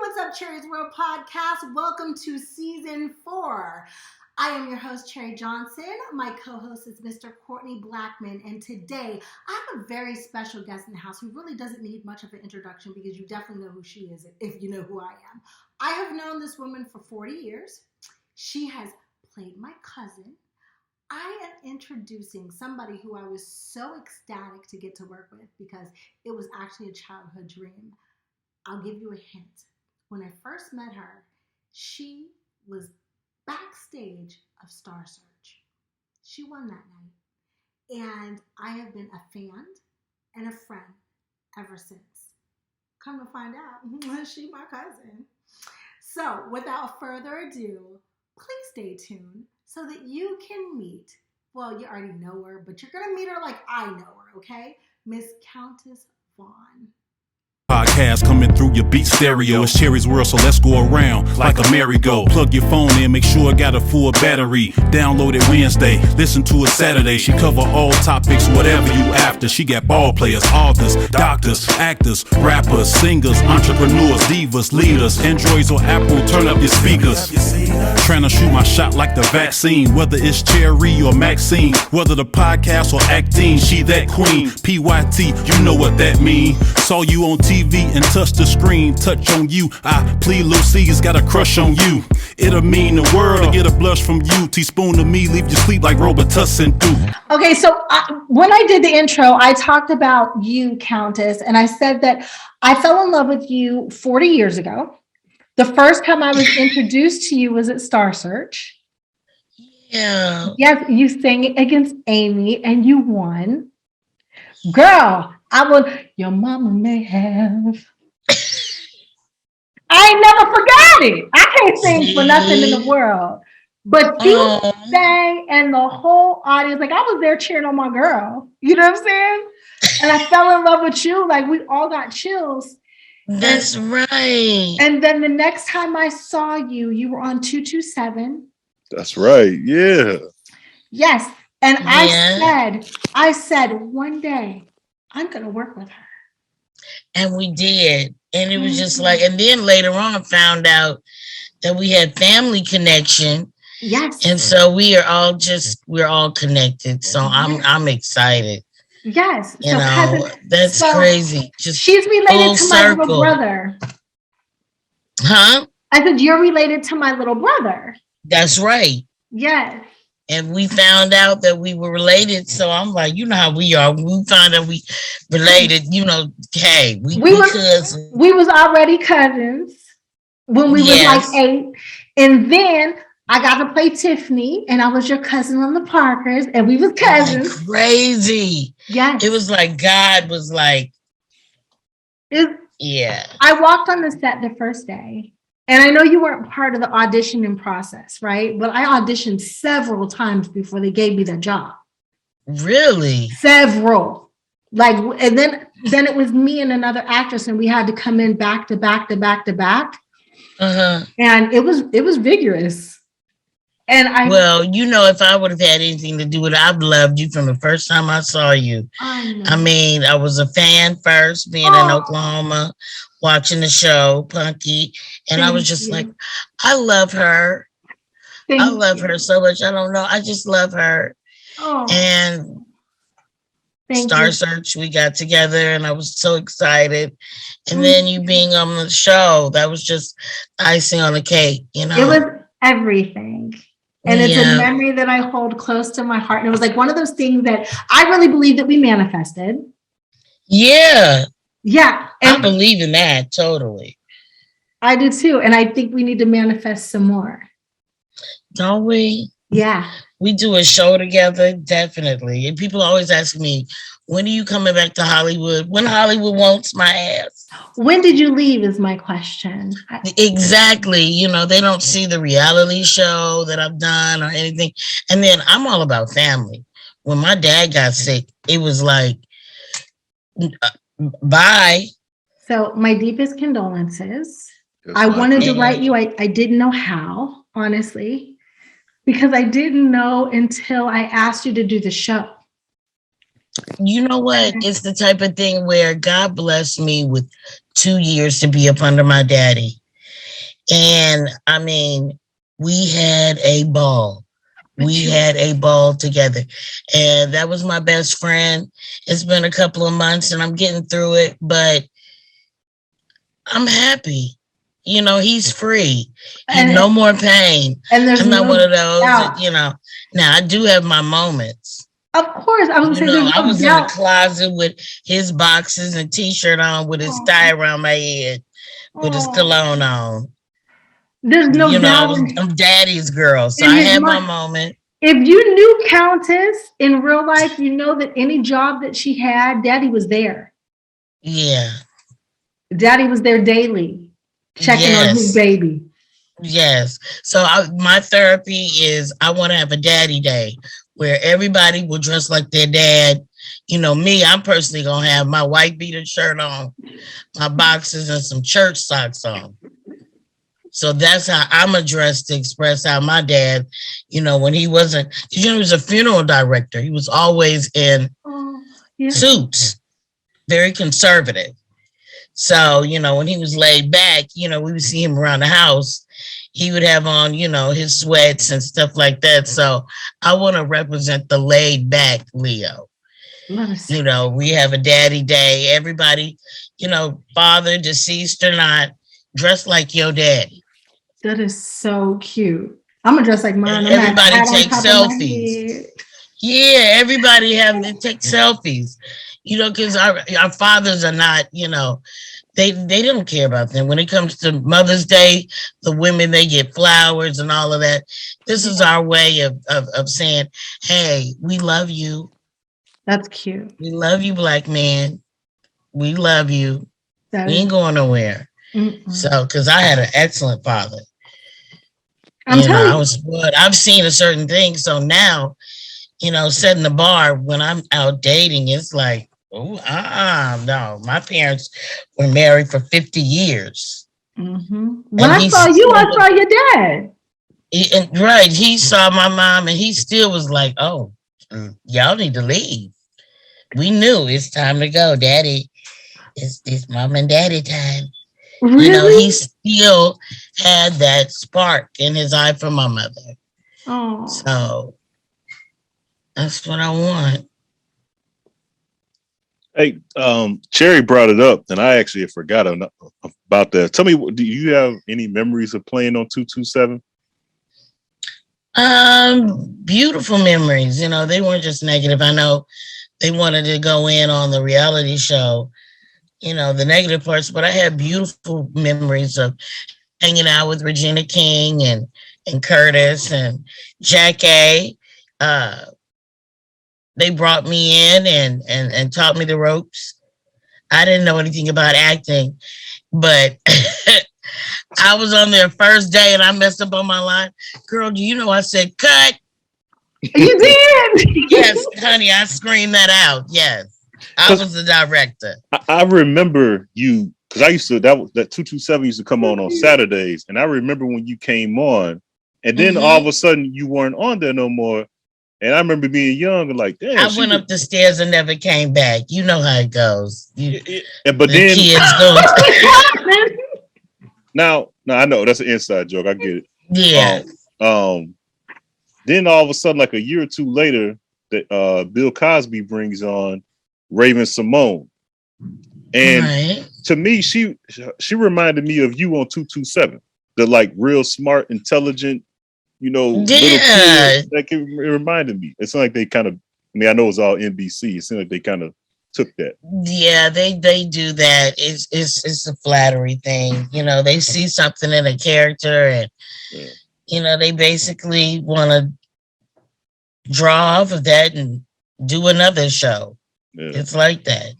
what's up, Cherie's World Podcast? Welcome to Season 4. I am your host, Cherie Johnson. My co-host is Mr. Courtney Blackman, and today I have a very special guest in the house who really doesn't need much of an introduction because you definitely know who she is if you know who I am. I have known this woman for 40 years. She has played my cousin. I am introducing somebody who I was so ecstatic to get to work with because it was actually a childhood dream. I'll give you a hint. When I first met her, she was backstage of Star Search. She won that night. And I have been a fan and a friend ever since. Come to find out, she's my cousin. So without further ado, please stay tuned so that you can meet, well, you already know her, but you're going to meet her like I know her, okay? Miss Countess Vaughn. Podcast coming through your beat stereo. It's Cherie's World, so let's go around like a merry-go. Plug your phone in, make sure it got a full battery. Download it Wednesday, listen to it Saturday. She cover all topics, whatever you after. She got ball players, authors, doctors, actors, rappers, singers, entrepreneurs, divas, leaders. Androids or Apple, turn up your speakers. Trying to shoot my shot like the vaccine. Whether it's Cherie or Maxine, whether the podcast or acting, she that queen. PYT, you know what that mean. Saw you on TV and touch the screen, touch on you. I plead Lucy's got a crush on you. It'll mean the world to get a blush from you. Teaspoon to me, leave you sleep like Robitussin do. Okay, so when I did the intro, I talked about you, Countess, and I said that I fell in love with you 40 years ago. The first time I was introduced to you was at Star Search. Yeah. Yes, you sang against Amy and you won. Girl, I would, your mama may have. I ain't never forgot it. I can't sing for nothing in the world. But you sang and the whole audience, like I was there cheering on my girl. You know what I'm saying? And I fell in love with you. Like we all got chills. That's right. And then the next time I saw you, you were on 227. That's right. Yeah. Yes. And I said, one day I'm going to work with her. And we did. And it was just like, and then later on found out that we had family connection. Yes. And so we're all connected. So I'm excited. Yes. You know, that's crazy. Just she's related to my little brother. Huh? I said, you're related to my little brother. That's right. Yes. And we found out that we were related. So I'm like, you know how we are. When we found out we related, you know, hey, we were cousins. We was already cousins when we was like 8. And then I got to play Tiffany and I was your cousin on the Parkers and we was cousins. Like crazy. Yes. It was like God was like, yeah. I walked on the set the first day. And I know you weren't part of the auditioning process, right? But I auditioned several times before they gave me the job. Really? Several. Like, and then it was me and another actress, and we had to come in back to back to back to back. Uh-huh. And it was vigorous. And well, you know, if I would have had anything to do with it, I've loved you from the first time I saw you. I mean, I was a fan first, being in Oklahoma, watching the show, Punky. And I was just like, I love her. I love her so much. I don't know. I just love her. And Star Search, we got together and I was so excited. And then you being on the show, that was just icing on the cake, you know? It was everything. And it's a memory that I hold close to my heart. And it was like one of those things that I really believe that we manifested. Yeah. Yeah. And I believe in that totally. I do too. And I think we need to manifest some more. Don't we? Yeah. We do a show together, definitely. And people always ask me, when are you coming back to Hollywood? When Hollywood wants my ass. When did you leave is my question. Exactly. You know, they don't see the reality show that I've done or anything. And then I'm all about family. When my dad got sick, it was like, bye. So my deepest condolences. I wanted to write you. I didn't know how, honestly, because I didn't know until I asked you to do the show. You know what? It's the type of thing where God blessed me with 2 years to be up under my daddy. And I mean, we had a ball. We had a ball together. And that was my best friend. It's been a couple of months and I'm getting through it, but I'm happy. You know, he's free. No more pain. And there's I'm not one of those that, you know. Now I do have my moments. Of course. I was in the closet with his boxes and t-shirt on with his tie around my head, with his cologne on. There's no doubt. I'm daddy's girl, so I had my moment. If you knew Countess in real life, you know that any job that she had, Daddy was there. Yeah. Daddy was there daily, checking on his baby. Yes. So my therapy is I want to have a daddy day where everybody will dress like their dad. You know, me, I'm personally going to have my white beater shirt on, my boxers, and some church socks on. So that's how I'm addressed to express how my dad, you know, when he wasn't, you know, he was a funeral director. He was always in suits, very conservative. So, you know, when he was laid back, you know, we would see him around the house. He would have on, you know, his sweats and stuff like that. So I want to represent the laid back Leo. You know, we have a daddy day. Everybody, you know, father, deceased or not, dress like your daddy. That is so cute. I'm gonna dress like mine. Everybody take selfies. Yeah, everybody have to take selfies. You know, because our fathers are not, you know, they don't care about them. When it comes to Mother's Day, the women, they get flowers and all of that. This is our way of saying, hey, we love you. That's cute. We love you, black man. We love you. We ain't going nowhere. So, because I had an excellent father. I was spoiled. I've seen a certain thing. So now, you know, setting the bar when I'm out dating, it's like, no. My parents were married for 50 years. When I saw you, I saw your dad. Right. He saw my mom and he still was like, oh, y'all need to leave. We knew it's time to go. Daddy, it's mom and daddy time. Really? You know, he still had that spark in his eye for my mother. Oh. So that's what I want. Hey, Cherie brought it up, and I actually forgot about that. Tell me, do you have any memories of playing on 227? Beautiful memories. You know, they weren't just negative. I know they wanted to go in on the reality show, you know, the negative parts, but I had beautiful memories of hanging out with Regina King and Curtis and Jack A. They brought me in and taught me the ropes. I didn't know anything about acting, but I was on their first day and I messed up on my line. Girl, do you know I said, cut? You did? Yes, honey, I screamed that out. Yes. I was the director. I remember you, because I used to, that 227 used to come on Saturdays. And I remember when you came on, and then all of a sudden you weren't on there no more. And I remember being young and like, damn. I went up the stairs and never came back. You know how it goes. But then kids going now I know that's an inside joke. I get it. Yeah. Then all of a sudden, like a year or two later, that Bill Cosby brings on Raven Simone. And to me, she reminded me of you on 227. The like real smart, intelligent, you know, little kid. Like it reminded me. It's like they kind of, I mean, I know it's all NBC. It seemed like they kind of took that. Yeah, they do that. It's a flattery thing. You know, they see something in a character and you know, they basically want to draw off of that and do another show. Yeah. It's like that.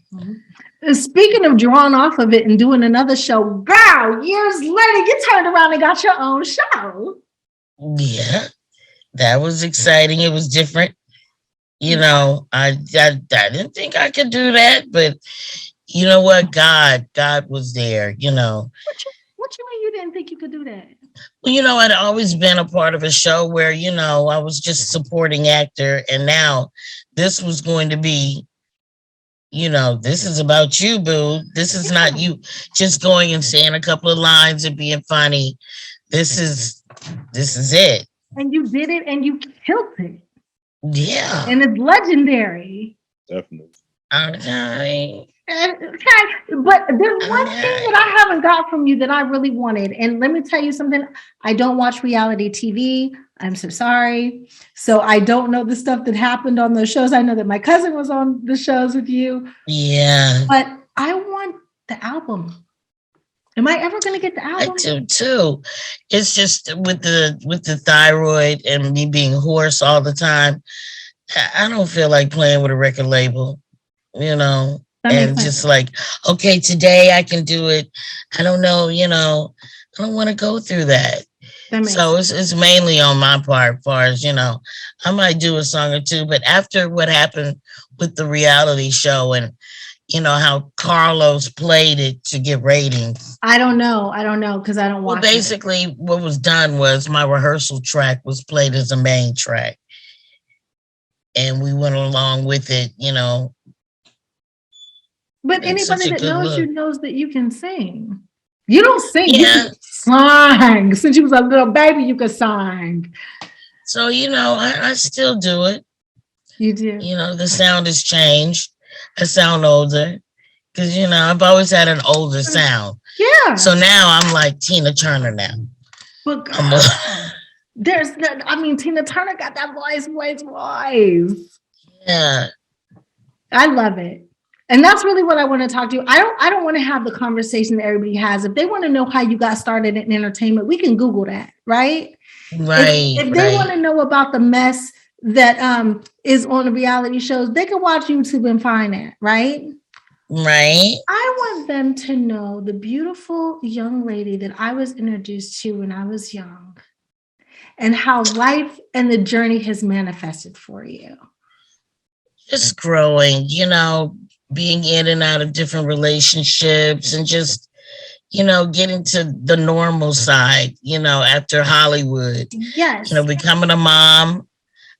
And speaking of drawing off of it and doing another show, girl, years later, you turned around and got your own show. Yeah, that was exciting. It was different. You know, I didn't think I could do that, but you know what? God was there, you know. What you mean you didn't think you could do that? Well, you know, I'd always been a part of a show where, you know, I was just a supporting actor. And now this was going to be this is about you, boo. This is not you just going and saying a couple of lines and being funny. This is it. And you did it and you killed it. Yeah. And it's legendary. Definitely. Okay. But there's one thing that I haven't got from you that I really wanted. And let me tell you something. I don't watch reality TV. I'm so sorry. So I don't know the stuff that happened on those shows. I know that my cousin was on the shows with you. Yeah. But I want the album. Am I ever going to get the album? I do too. It's just with the thyroid and me being hoarse all the time. I don't feel like playing with a record label, and just like, okay, today I can do it. I don't know, I don't want to go through that. So it's mainly on my part, as far as, I might do a song or two, but after what happened with the reality show and, how Carlos played it to get ratings. I don't know because I don't watch. Well, basically what was done was my rehearsal track was played as a main track. And we went along with it, But anybody that knows you knows that you can sing. You don't sing, you can sing. Since you was a little baby, you could sing. So, I still do it. You do. The sound has changed. I sound older. Because, I've always had an older sound. Yeah. So now I'm like Tina Turner now. But Tina Turner got that voice. Yeah. I love it. And that's really what I want to talk to you. I don't want to have the conversation that everybody has. If they want to know how you got started in entertainment, we can Google that, right? Right. If they want to know about the mess that is on the reality shows, they can watch YouTube and find that, right? Right. I want them to know the beautiful young lady that I was introduced to when I was young and how life and the journey has manifested for you. Just growing, being in and out of different relationships and just, getting to the normal side, after Hollywood. Yes. Becoming a mom.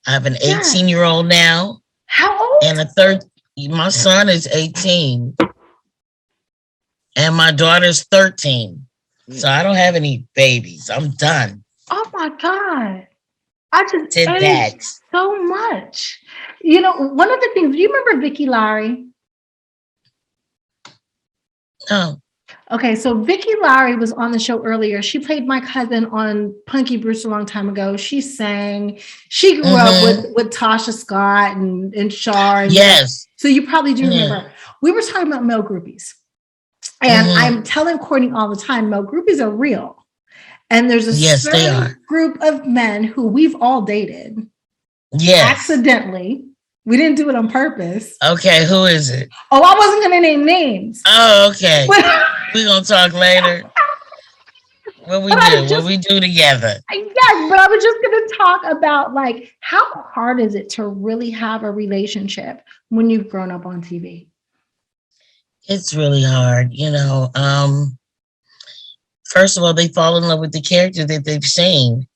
I have an 18-year-old now. How old? And my son is 18. And my daughter's 13. So I don't have any babies. I'm done. Oh my God. I just did that so much. One of the things, do you remember Vicki Lowry? No. Okay, so Vicki Lowry was on the show earlier. She played my cousin on Punky Brewster a long time ago. She sang. She grew up with Tasha Scott and Shar. Yes. So you probably do remember. We were talking about male groupies. And I'm telling Courtney all the time, male groupies are real. And there's a certain group of men who we've all dated. Yes. Accidentally. We didn't do it on purpose. Okay, who is it? Oh, I wasn't going to name names. Oh, okay. We're going to talk later. What we do together. Yes, but I was just going to talk about how hard is it to really have a relationship when you've grown up on TV? It's really hard, First of all, they fall in love with the character that they've seen.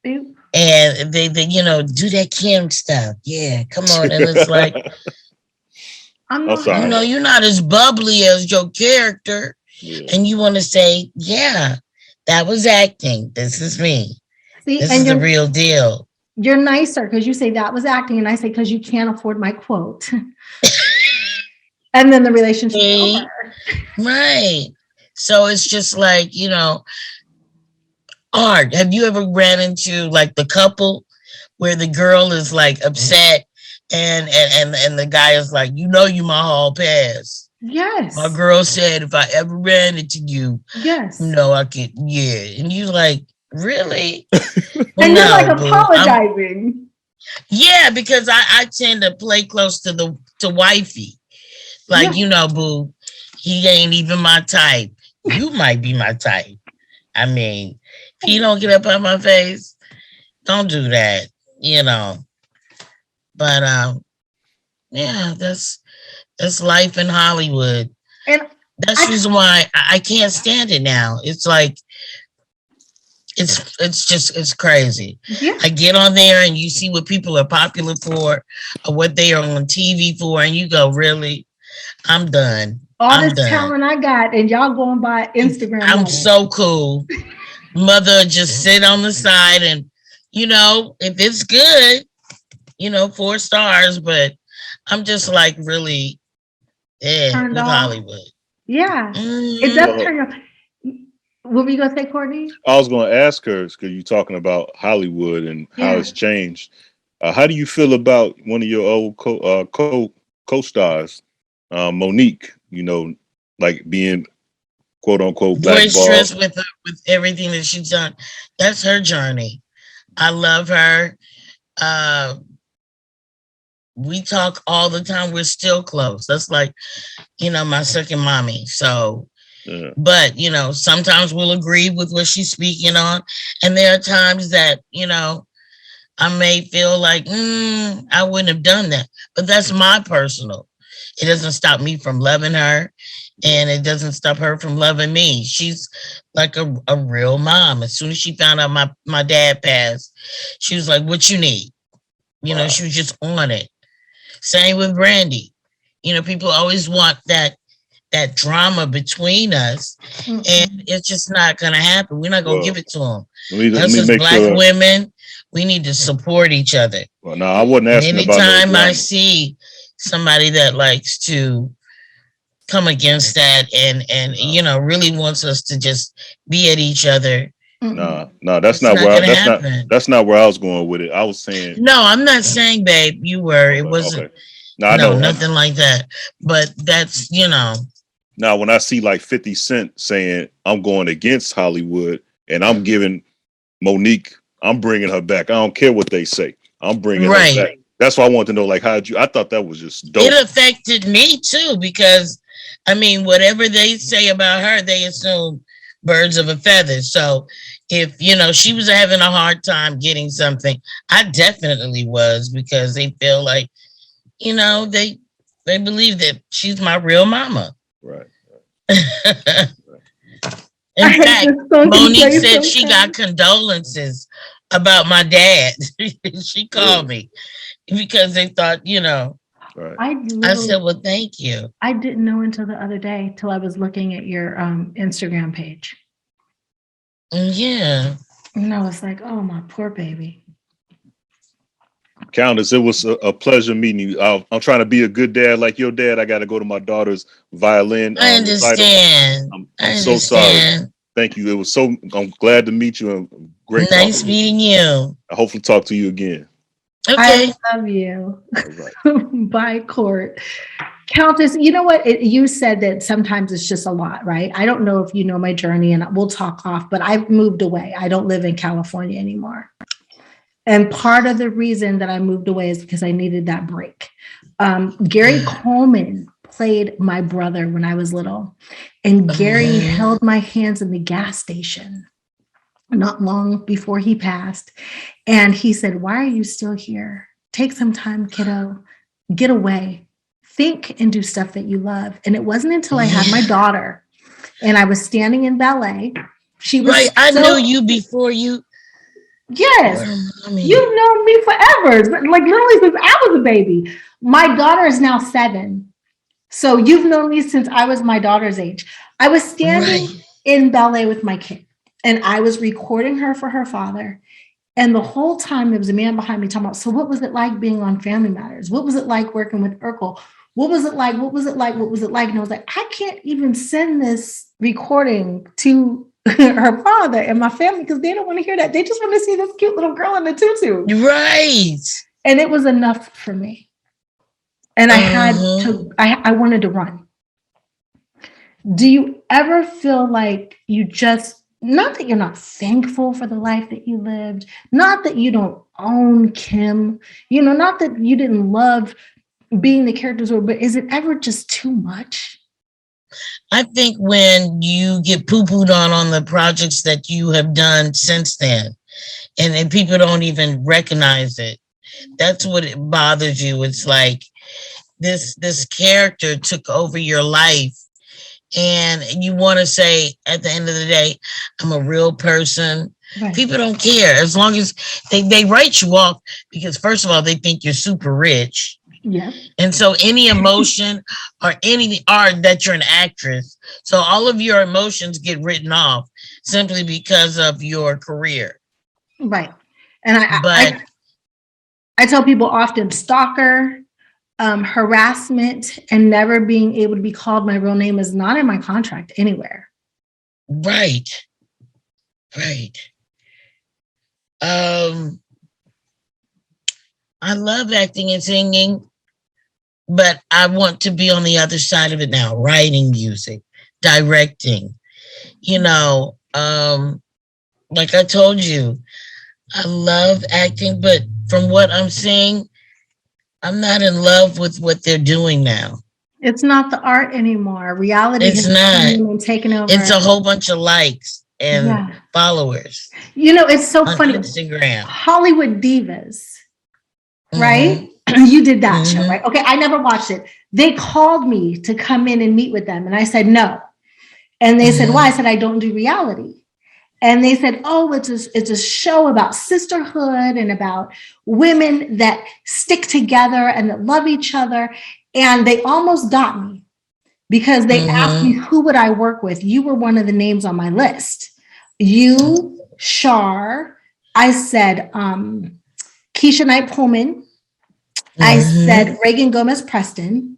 Ooh. And they do that Kim stuff. Yeah, come on. And it's like, you're not as bubbly as your character. Yeah. And you want to say, yeah, that was acting. This is me. See, this is the real deal. You're nicer because you say that was acting. And I say, because you can't afford my quote. And then the relationship is over. Right. So it's just like, Art, have you ever ran into the couple where the girl is upset and the guy is like, you my hall pass. Yes. My girl said if I ever ran into you, yes. I could, yeah. And you like, really? And you're apologizing. Yeah, because I tend to play close to wifey. Boo, he ain't even my type. You might be my type. I mean, if you don't get up on my face, don't do that, But yeah, that's life in Hollywood. And that's the reason why I can't stand it now. It's like it's crazy. Yeah. I get on there and you see what people are popular for or what they are on TV for, and you go, really? I'm done. All this talent I got, and y'all going by Instagram. I'm so cool. Mother just sit on the side, and if it's good, 4 stars. But I'm just like really with Hollywood. Yeah, it does turn off. What were you gonna say, Courtney? I was gonna ask her because you're talking about Hollywood and how it's changed. How do you feel about one of your old co-stars, Monique? Like being quote unquote boisterous with everything that she's done. That's her journey. I love her. We talk all the time. We're still close. That's like, my second mommy. So, but sometimes we'll agree with what she's speaking on, and there are times that I may feel like I wouldn't have done that, but that's my personal. It doesn't stop me from loving her, and it doesn't stop her from loving me. She's like a real mom. As soon as she found out my dad passed, she was like, "What you need?" She was just on it. Same with Brandy. People always want that drama between us, and it's just not going to happen. We're not going to give it to them. Us as Black women, we need to support each other. Well, no, I wasn't asking about no anytime I see somebody that likes to come against that and really wants us to just be at each other. No, that's not where that's not where I was going with it. I was saying no, I'm not saying, babe, you were. It wasn't. Okay. No, nothing like that. But that's Now, when I see like 50 Cent saying I'm going against Hollywood and I'm giving Monique, I'm bringing her back. I don't care what they say. I'm bringing her back. That's why I want to know, like, I thought that was just dope. It affected me too, because whatever they say about her, they assume birds of a feather. So if, she was having a hard time getting something, I definitely was, because they feel like, they believe that she's my real mama. Right. In fact, Monique said she got condolences about my dad. She called me because they thought, Right. I said, well, thank you. I didn't know until the other day, till I was looking at your Instagram page. Yeah. And I was like, oh, my poor baby. Countess, it was a pleasure meeting you. I'm trying to be a good dad like your dad. I got to go to my daughter's violin. I understand. I'm so sorry. Thank you. I'm glad to meet you. And great. Nice meeting you. I hopefully talk to you again. Okay. I love you. Right. Bye, Court. Countess, you know what? You said that sometimes it's just a lot, right? I don't know if you know my journey, and we'll talk off, but I've moved away. I don't live in California anymore. And part of the reason that I moved away is because I needed that break. Gary Coleman played my brother when I was little, and Gary held my hands in the gas station not long before he passed. And he said, why are you still here? Take some time, kiddo. Get away. Think and do stuff that you love. And it wasn't until I had my daughter and I was standing in ballet. She was right. I knew you before you. Yes. You've known me forever. Like literally since I was a baby. My daughter is now 7. So you've known me since I was my daughter's age. I was standing in ballet with my kid, and I was recording her for her father. And the whole time there was a man behind me talking about, so what was it like being on Family Matters? What was it like working with Urkel? What was it like? What was it like? What was it like? And I was like, I can't even send this recording to her father and my family because they don't want to hear that. They just want to see this cute little girl in the tutu. Right. And it was enough for me. And I had to, I wanted to run. Do you ever feel like you just, not that you're not thankful for the life that you lived, not that you don't own Kim, not that you didn't love being the characters, but is it ever just too much? I think when you get poo-pooed on the projects that you have done since then, and then people don't even recognize it, that's what it bothers you. It's like this character took over your life, and you want to say at the end of the day, I'm a real person. Right. People don't care as long as they write you off, because first of all, they think you're super rich. Yeah. And so any emotion or any art that you're an actress, so all of your emotions get written off simply because of your career. Right. And But I tell people often stalker, harassment, and never being able to be called my real name is not in my contract anywhere. Right. Right. I love acting and singing, but I want to be on the other side of it now, writing music, directing, like I told you, I love acting, but from what I'm seeing, I'm not in love with what they're doing now. It's not the art anymore. Reality It's not. Taken over. It's a whole bunch of likes and followers. It's so on funny. Instagram. Hollywood Divas, right? You did that show, right? Okay, I never watched it. They called me to come in and meet with them, and I said no. And they said, why? I said, I don't do reality. And they said, oh, it's a show about sisterhood and about women that stick together and that love each other. And they almost got me because they asked me, who would I work with? You were one of the names on my list. You, Char. I said, Keisha Knight Pullman. I said, Reagan Gomez Preston.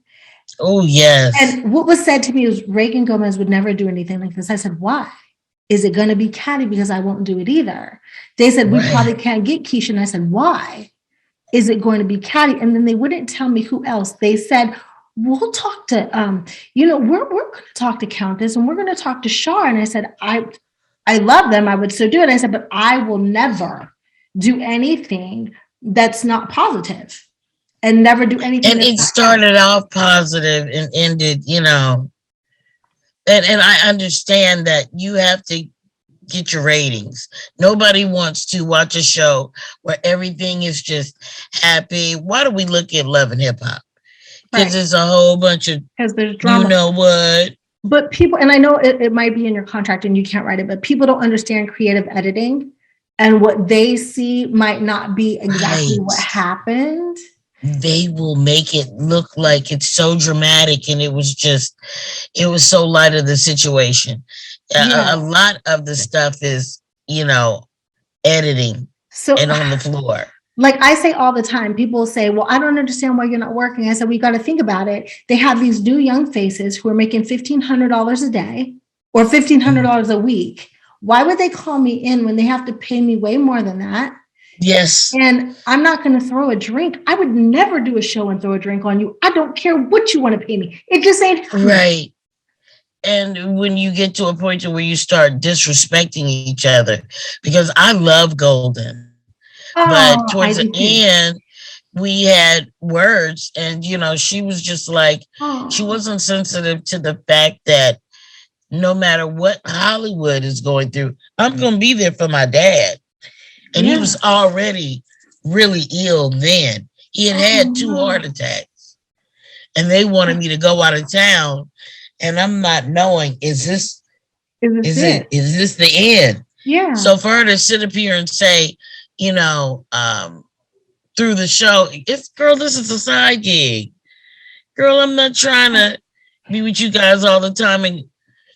Oh, yes. And what was said to me was Reagan Gomez would never do anything like this. I said, why? Is it going to be catty? Because I won't do it either. They said, we probably can't get Keisha. And I said, why? Is it going to be catty? And then they wouldn't tell me who else. They said, we'll talk to, we're going to talk to Countess and we're going to talk to Char. And I said, I love them. I would still do it. I said, but I will never do anything that's not positive and never do anything. And it started off positive and ended, and I understand that you have to get your ratings. Nobody wants to watch a show where everything is just happy. Why do we look at Love and Hip Hop? Because there's a whole bunch of, there's drama. You know what? But people, and I know it might be in your contract and you can't write it, but people don't understand creative editing, and what they see might not be exactly what happened. They will make it look like it's so dramatic, and it was so light of the situation. A lot of the stuff is, editing and on the floor. Like I say all the time, people say, well, I don't understand why you're not working. I said, we got to think about it. They have these new young faces who are making $1,500 a day or $1,500 a week. Why would they call me in when they have to pay me way more than that? Yes. And I'm not going to throw a drink. I would never do a show and throw a drink on you. I don't care what you want to pay me. It just ain't happening. Right. And when you get to a point where you start disrespecting each other, because I love Golden, but towards the end, we had words, and she was just like, she wasn't sensitive to the fact that no matter what Hollywood is going through, I'm going to be there for my dad. And he was already really ill then. He had 2 heart attacks. And they wanted me to go out of town. And I'm not knowing, is this the end? Yeah. So for her to sit up here and say, through the show, this is a side gig. Girl, I'm not trying to be with you guys all the time.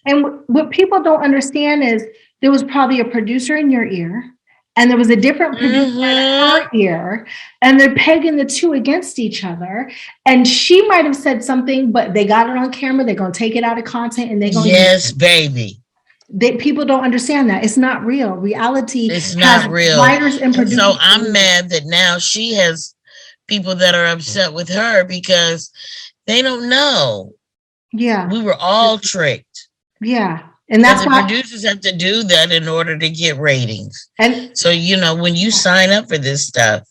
And what people don't understand is there was probably a producer in your ear, and there was a different producer in her ear, and they're pegging the two against each other. And she might have said something, but they got it on camera. They're going to take it out of content, and they're going baby. People don't understand that. It's not real. Reality it's not real. Writers and producers. So I'm mad that now she has people that are upset with her because they don't know. Yeah. We were all tricked. Yeah. And that's why producers have to do that in order to get ratings. And so, when you sign up for this stuff,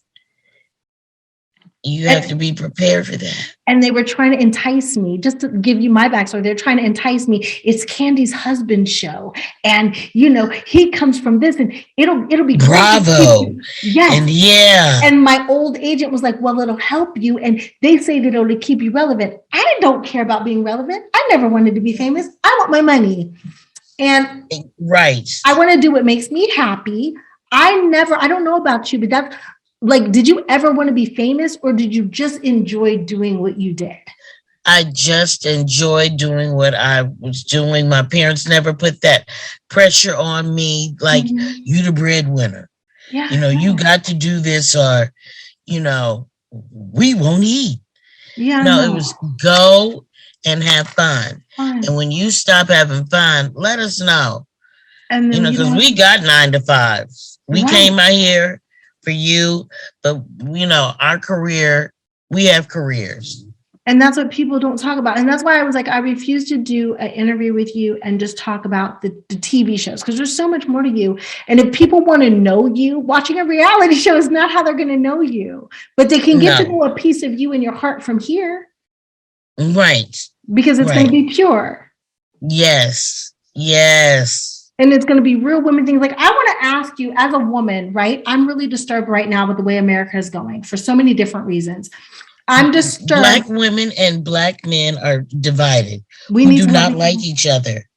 you have to be prepared for that. And they were trying to entice me, just to give you my backstory. They're trying to entice me. It's Candy's husband's show. And, he comes from this, and it'll be Bravo. Yes. And yeah. And my old agent was like, well, it'll help you. And they say that it'll keep you relevant. I don't care about being relevant. I never wanted to be famous. I want my money. And right. I want to do what makes me happy. I don't know about you, but like, did you ever want to be famous, or did you just enjoy doing what you did? I just enjoyed doing what I was doing. My parents never put that pressure on me, like, you the breadwinner. Yeah. You got to do this, or, we won't eat. Yeah. No, it was go and have fun. And when you stop having fun, let us know. And because we got 9 to 5s. We came out here for you, but our career, we have careers. And that's what people don't talk about. And that's why I was like, I refuse to do an interview with you and just talk about the TV shows, because there's so much more to you. And if people want to know you, watching a reality show is not how they're going to know you, but they can get to know a piece of you in your heart from here. Right. Because it's going to be pure. Yes. Yes. And it's going to be real women things. Like, I want to ask you, as a woman, right? I'm really disturbed right now with the way America is going for so many different reasons. I'm disturbed. Black women and Black men are divided. We do not like each other.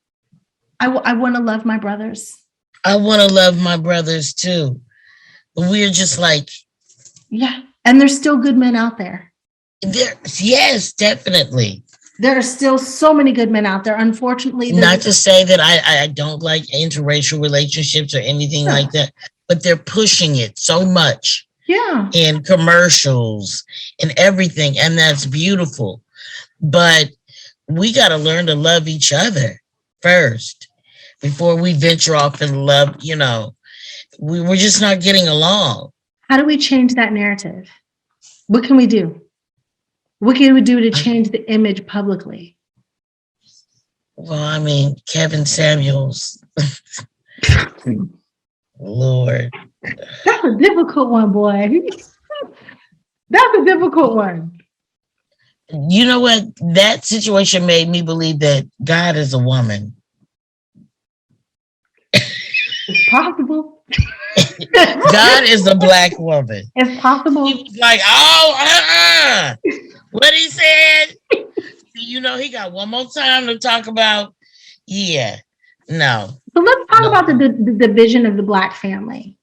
I want to love my brothers. I want to love my brothers too. But we're just like. Yeah. And there's still good men out there. Yes, definitely. There are still so many good men out there. Unfortunately. Not to say that I don't like interracial relationships or anything like that, but they're pushing it so much. Yeah. In commercials and everything. And that's beautiful. But we got to learn to love each other first before we venture off and love, we're just not getting along. How do we change that narrative? What can we do? What can we do to change the image publicly? Well, I mean, Kevin Samuels. Lord. That's a difficult one, boy. That's a difficult one. You know what? That situation made me believe that God is a woman. It's possible. God is a Black woman. It's possible. He was like, what he said. He got one more time to talk about. Yeah, no. So let's talk about the division of the Black family.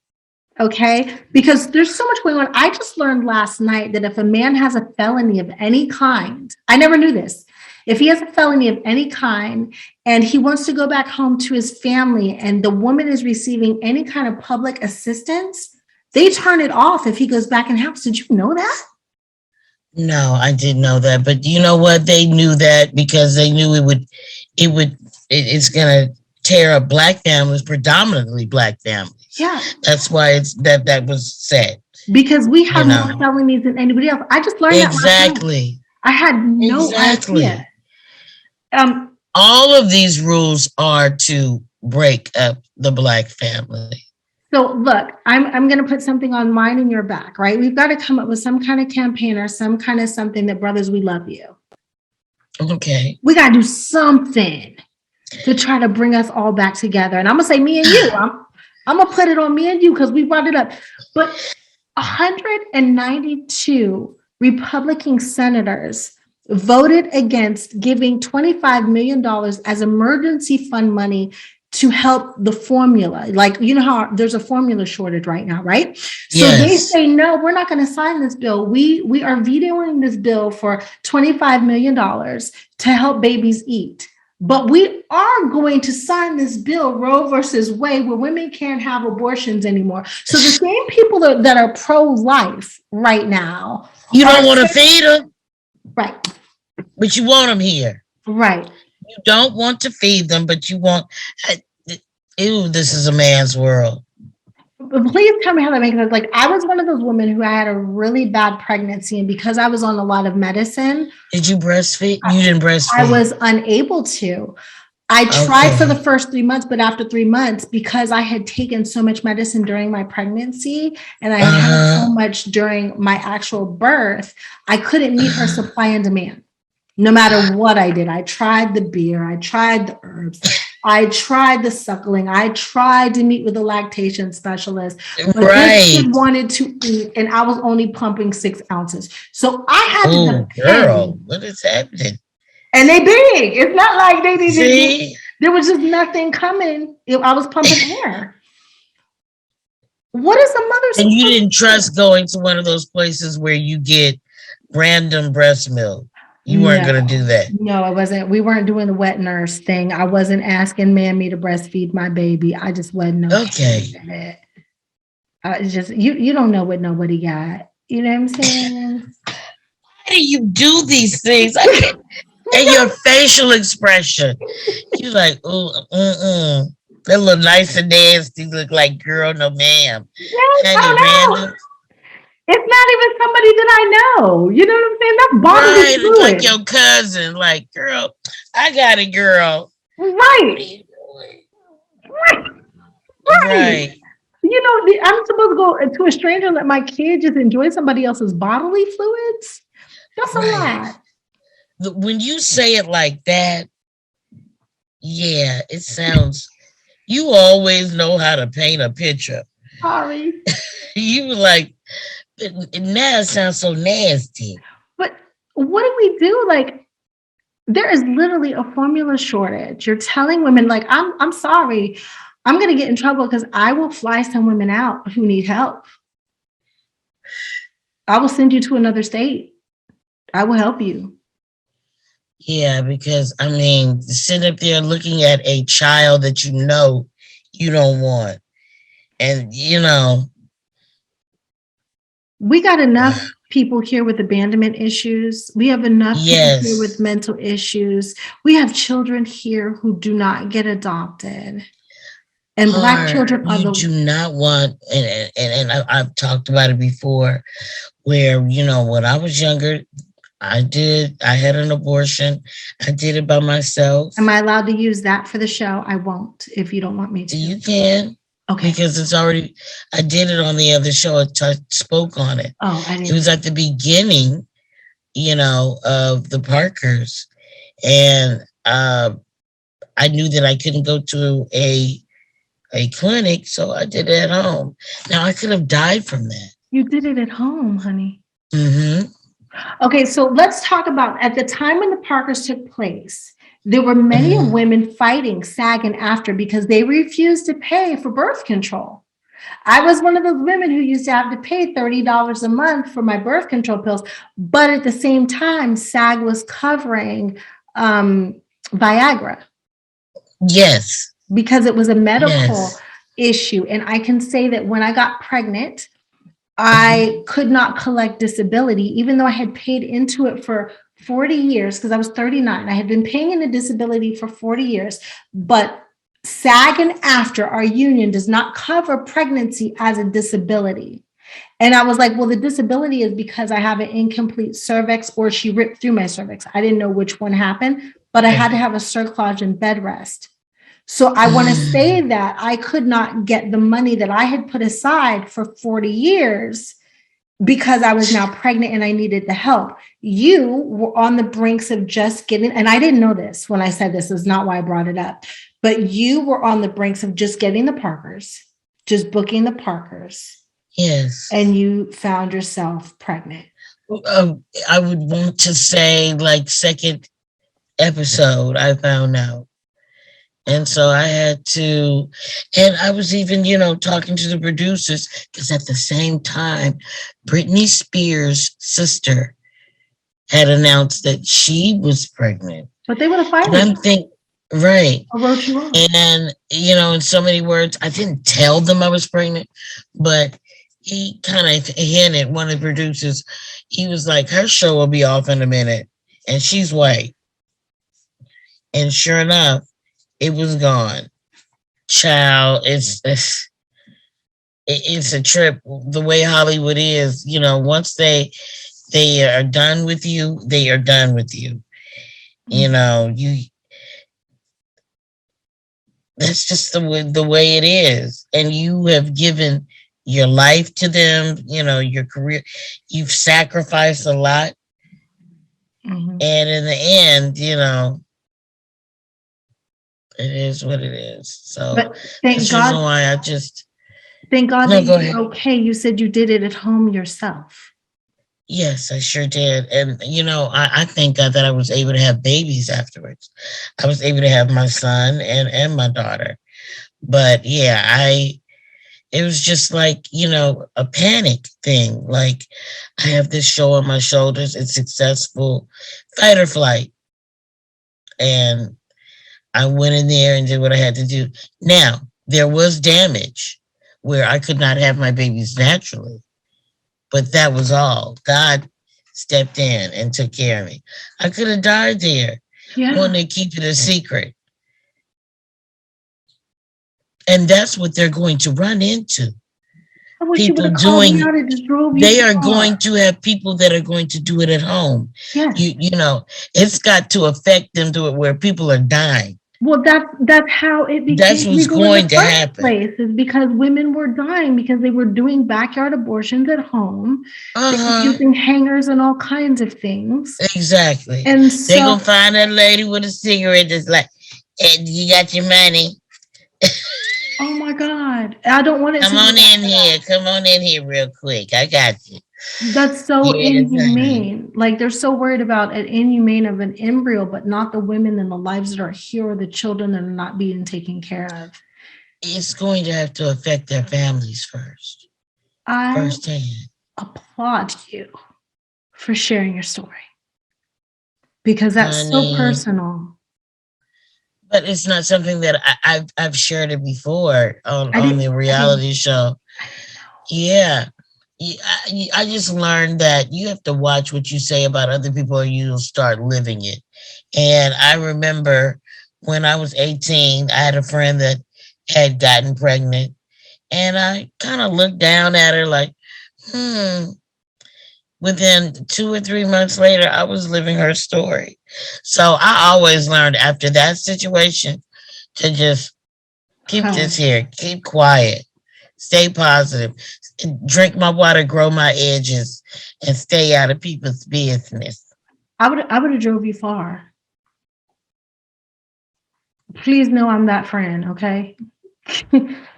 Okay, because there's so much going on. I just learned last night that if a man has a felony of any kind, I never knew this. If he has a felony of any kind and he wants to go back home to his family and the woman is receiving any kind of public assistance, they turn it off if he goes back in the house. Did you know that? No, I didn't know that. But you know what? They knew that because they knew it's going to tear up Black families, predominantly Black families. Yeah. That's why that was said. Because we have more felonies than anybody else. I just learned that. Exactly. I had no idea. All of these rules are to break up the Black family. So look, I'm going to put something on mine and your back, right? We've got to come up with some kind of campaign or some kind of something that, brothers, we love you. Okay. We got to do something to try to bring us all back together. And I'm going to say me and you. I'm going to put it on me and you because we brought it up. But 192 Republican senators voted against giving $25 million as emergency fund money to help the formula. Like, you know how there's a formula shortage right now, right? So They say, no, we're not going to sign this bill. We are vetoing this bill for $25 million to help babies eat. But we are going to sign this bill, Roe versus Wade, where women can't have abortions anymore. So the same people that are pro-life right now. You don't want to feed them. Right. But you want them here. Right. You don't want to feed them, but you want. Ew, this is a man's world. But please tell me how that makes sense. Like, I was one of those women who had a really bad pregnancy, and because I was on a lot of medicine. Did you breastfeed? You didn't breastfeed. I was unable to. I tried for the first 3 months, but after 3 months, because I had taken so much medicine during my pregnancy and I had so much during my actual birth, I couldn't meet her supply and demand. No matter what I did, I tried the beer, I tried the herbs, I tried the suckling, I tried to meet with a lactation specialist, but this kid wanted to eat, and I was only pumping 6 ounces. So I had to depend. Girl, what is happening? And they big. It's not like they didn't. There was just nothing coming. I was pumping air. What is a mother And you didn't trust going to one of those places where you get random breast milk. You weren't going to do that. No, I wasn't. We weren't doing the wet nurse thing. I wasn't asking Mammy to breastfeed my baby. I just wasn't okay with it. I just you don't know what nobody got. You know what I'm saying? Why do you do these things? I can't. And your facial expression, you're like, that little nice and nasty. Look like, girl, no ma'am. Yes, random. It's not even somebody that I know. You know what I'm saying? That's bodily fluid. Like your cousin. Like, girl, I got it, girl. Right. What are you doing? Right. You know, I'm supposed to go to a stranger and let my kid just enjoy somebody else's bodily fluids? That's a lot. When you say it like that, yeah, it sounds, you always know how to paint a picture. Sorry. You were like, now it sounds so nasty. But what do we do? Like, there is literally a formula shortage. You're telling women, like, I'm sorry, I'm going to get in trouble because I will fly some women out who need help. I will send you to another state. I will help you. Yeah, because, I mean, sitting up there looking at a child that you know you don't want. And, you know. We got enough people here with abandonment issues. We have enough people here with mental issues. We have children here who do not get adopted. And Black children are do not want, and I've talked about it before, where, you know, when I was younger, I had an abortion. I did it by myself. Am I allowed to use that for the show? I won't, if you don't want me to. You can. Okay. Because it's already, I did it on the other show. I spoke on it. Oh, I didn't. It was at the beginning, you know, of the Parkers. And I knew that I couldn't go to a clinic, so I did it at home. Now, I could have died from that. You did it at home, honey. Mm-hmm. Okay, so let's talk about, at the time when the Parkers took place, there were many women fighting SAG and AFTRA because they refused to pay for birth control. I was one of those women who used to have to pay $30 a month for my birth control pills, but at the same time, SAG was covering Viagra. Yes. Because it was a medical issue. And I can say that when I got pregnant, I could not collect disability, even though I had paid into it for 40 years, because I was 39. I had been paying into disability for 40 years, but SAG and AFTRA, our union, does not cover pregnancy as a disability. And I was like, well, the disability is because I have an incomplete cervix or she ripped through my cervix. I didn't know which one happened, but I had to have a cerclage and bed rest. So I want to say that I could not get the money that I had put aside for 40 years because I was now pregnant and I needed the help. You were on the brinks of just getting, and I didn't know this when I said this is not why I brought it up, but you were on the brinks of just getting the Parkers, just booking the Parkers. Yes. And you found yourself pregnant. I would want to say like second episode, I found out. And so I had to, and I was even, you know, talking to the producers because at the same time, Britney Spears' sister had announced that she was pregnant. But they would have fired her. And I'm thinking, right. I wrote you wrong. And, you know, in so many words, I didn't tell them I was pregnant, but he kind of hinted, one of the producers, he was like, her show will be off in a minute and she's white. And sure enough, it was gone. Child, it's a trip. The way Hollywood is, you know, once they are done with you, they are done with you. You know, that's just the way it is. And you have given your life to them, you know, your career. You've sacrificed a lot. And in the end, you know, it is what it is. So thank God. Why I just thank God that you're okay. You said you did it at home yourself. Yes, I sure did. And you know, I thank God that I was able to have babies afterwards. I was able to have my son and my daughter. But yeah, it was just like, a panic thing. Like, I have this show on my shoulders. It's successful, fight or flight. And I went in there and did what I had to do. Now, there was damage where I could not have my babies naturally, but that was all. God stepped in and took care of me. I could have died there, wanting to keep it a secret. And that's what they're going to run into. People doing, they are going to have people that are going to do it at home. Yes. It's got to affect them to it where people are dying. Well, that's how it became. That's what's going to happen. Place is because women were dying because they were doing backyard abortions at home, using hangers and all kinds of things. Exactly. And so they're gonna find that lady with a cigarette that's like, hey, you got your money. Oh my God. I don't want it Come on in here real quick. I got you. That's so inhumane. Like, they're so worried about an inhumane of an embryo, but not the women and the lives that are here or the children that are not being taken care of. It's going to have to affect their families first. Firsthand. Applaud you for sharing your story, because that's so personal. But it's not something that I've shared it before on the reality show. Yeah. I just learned that you have to watch what you say about other people or you'll start living it. And I remember when I was 18, I had a friend that had gotten pregnant, and I kind of looked down at her like, Within 2 or 3 months later, I was living her story. So I always learned after that situation to just keep this here, keep quiet, stay positive, drink my water, grow my edges, and stay out of people's business. I would have drove you far. Please know I'm that friend, okay?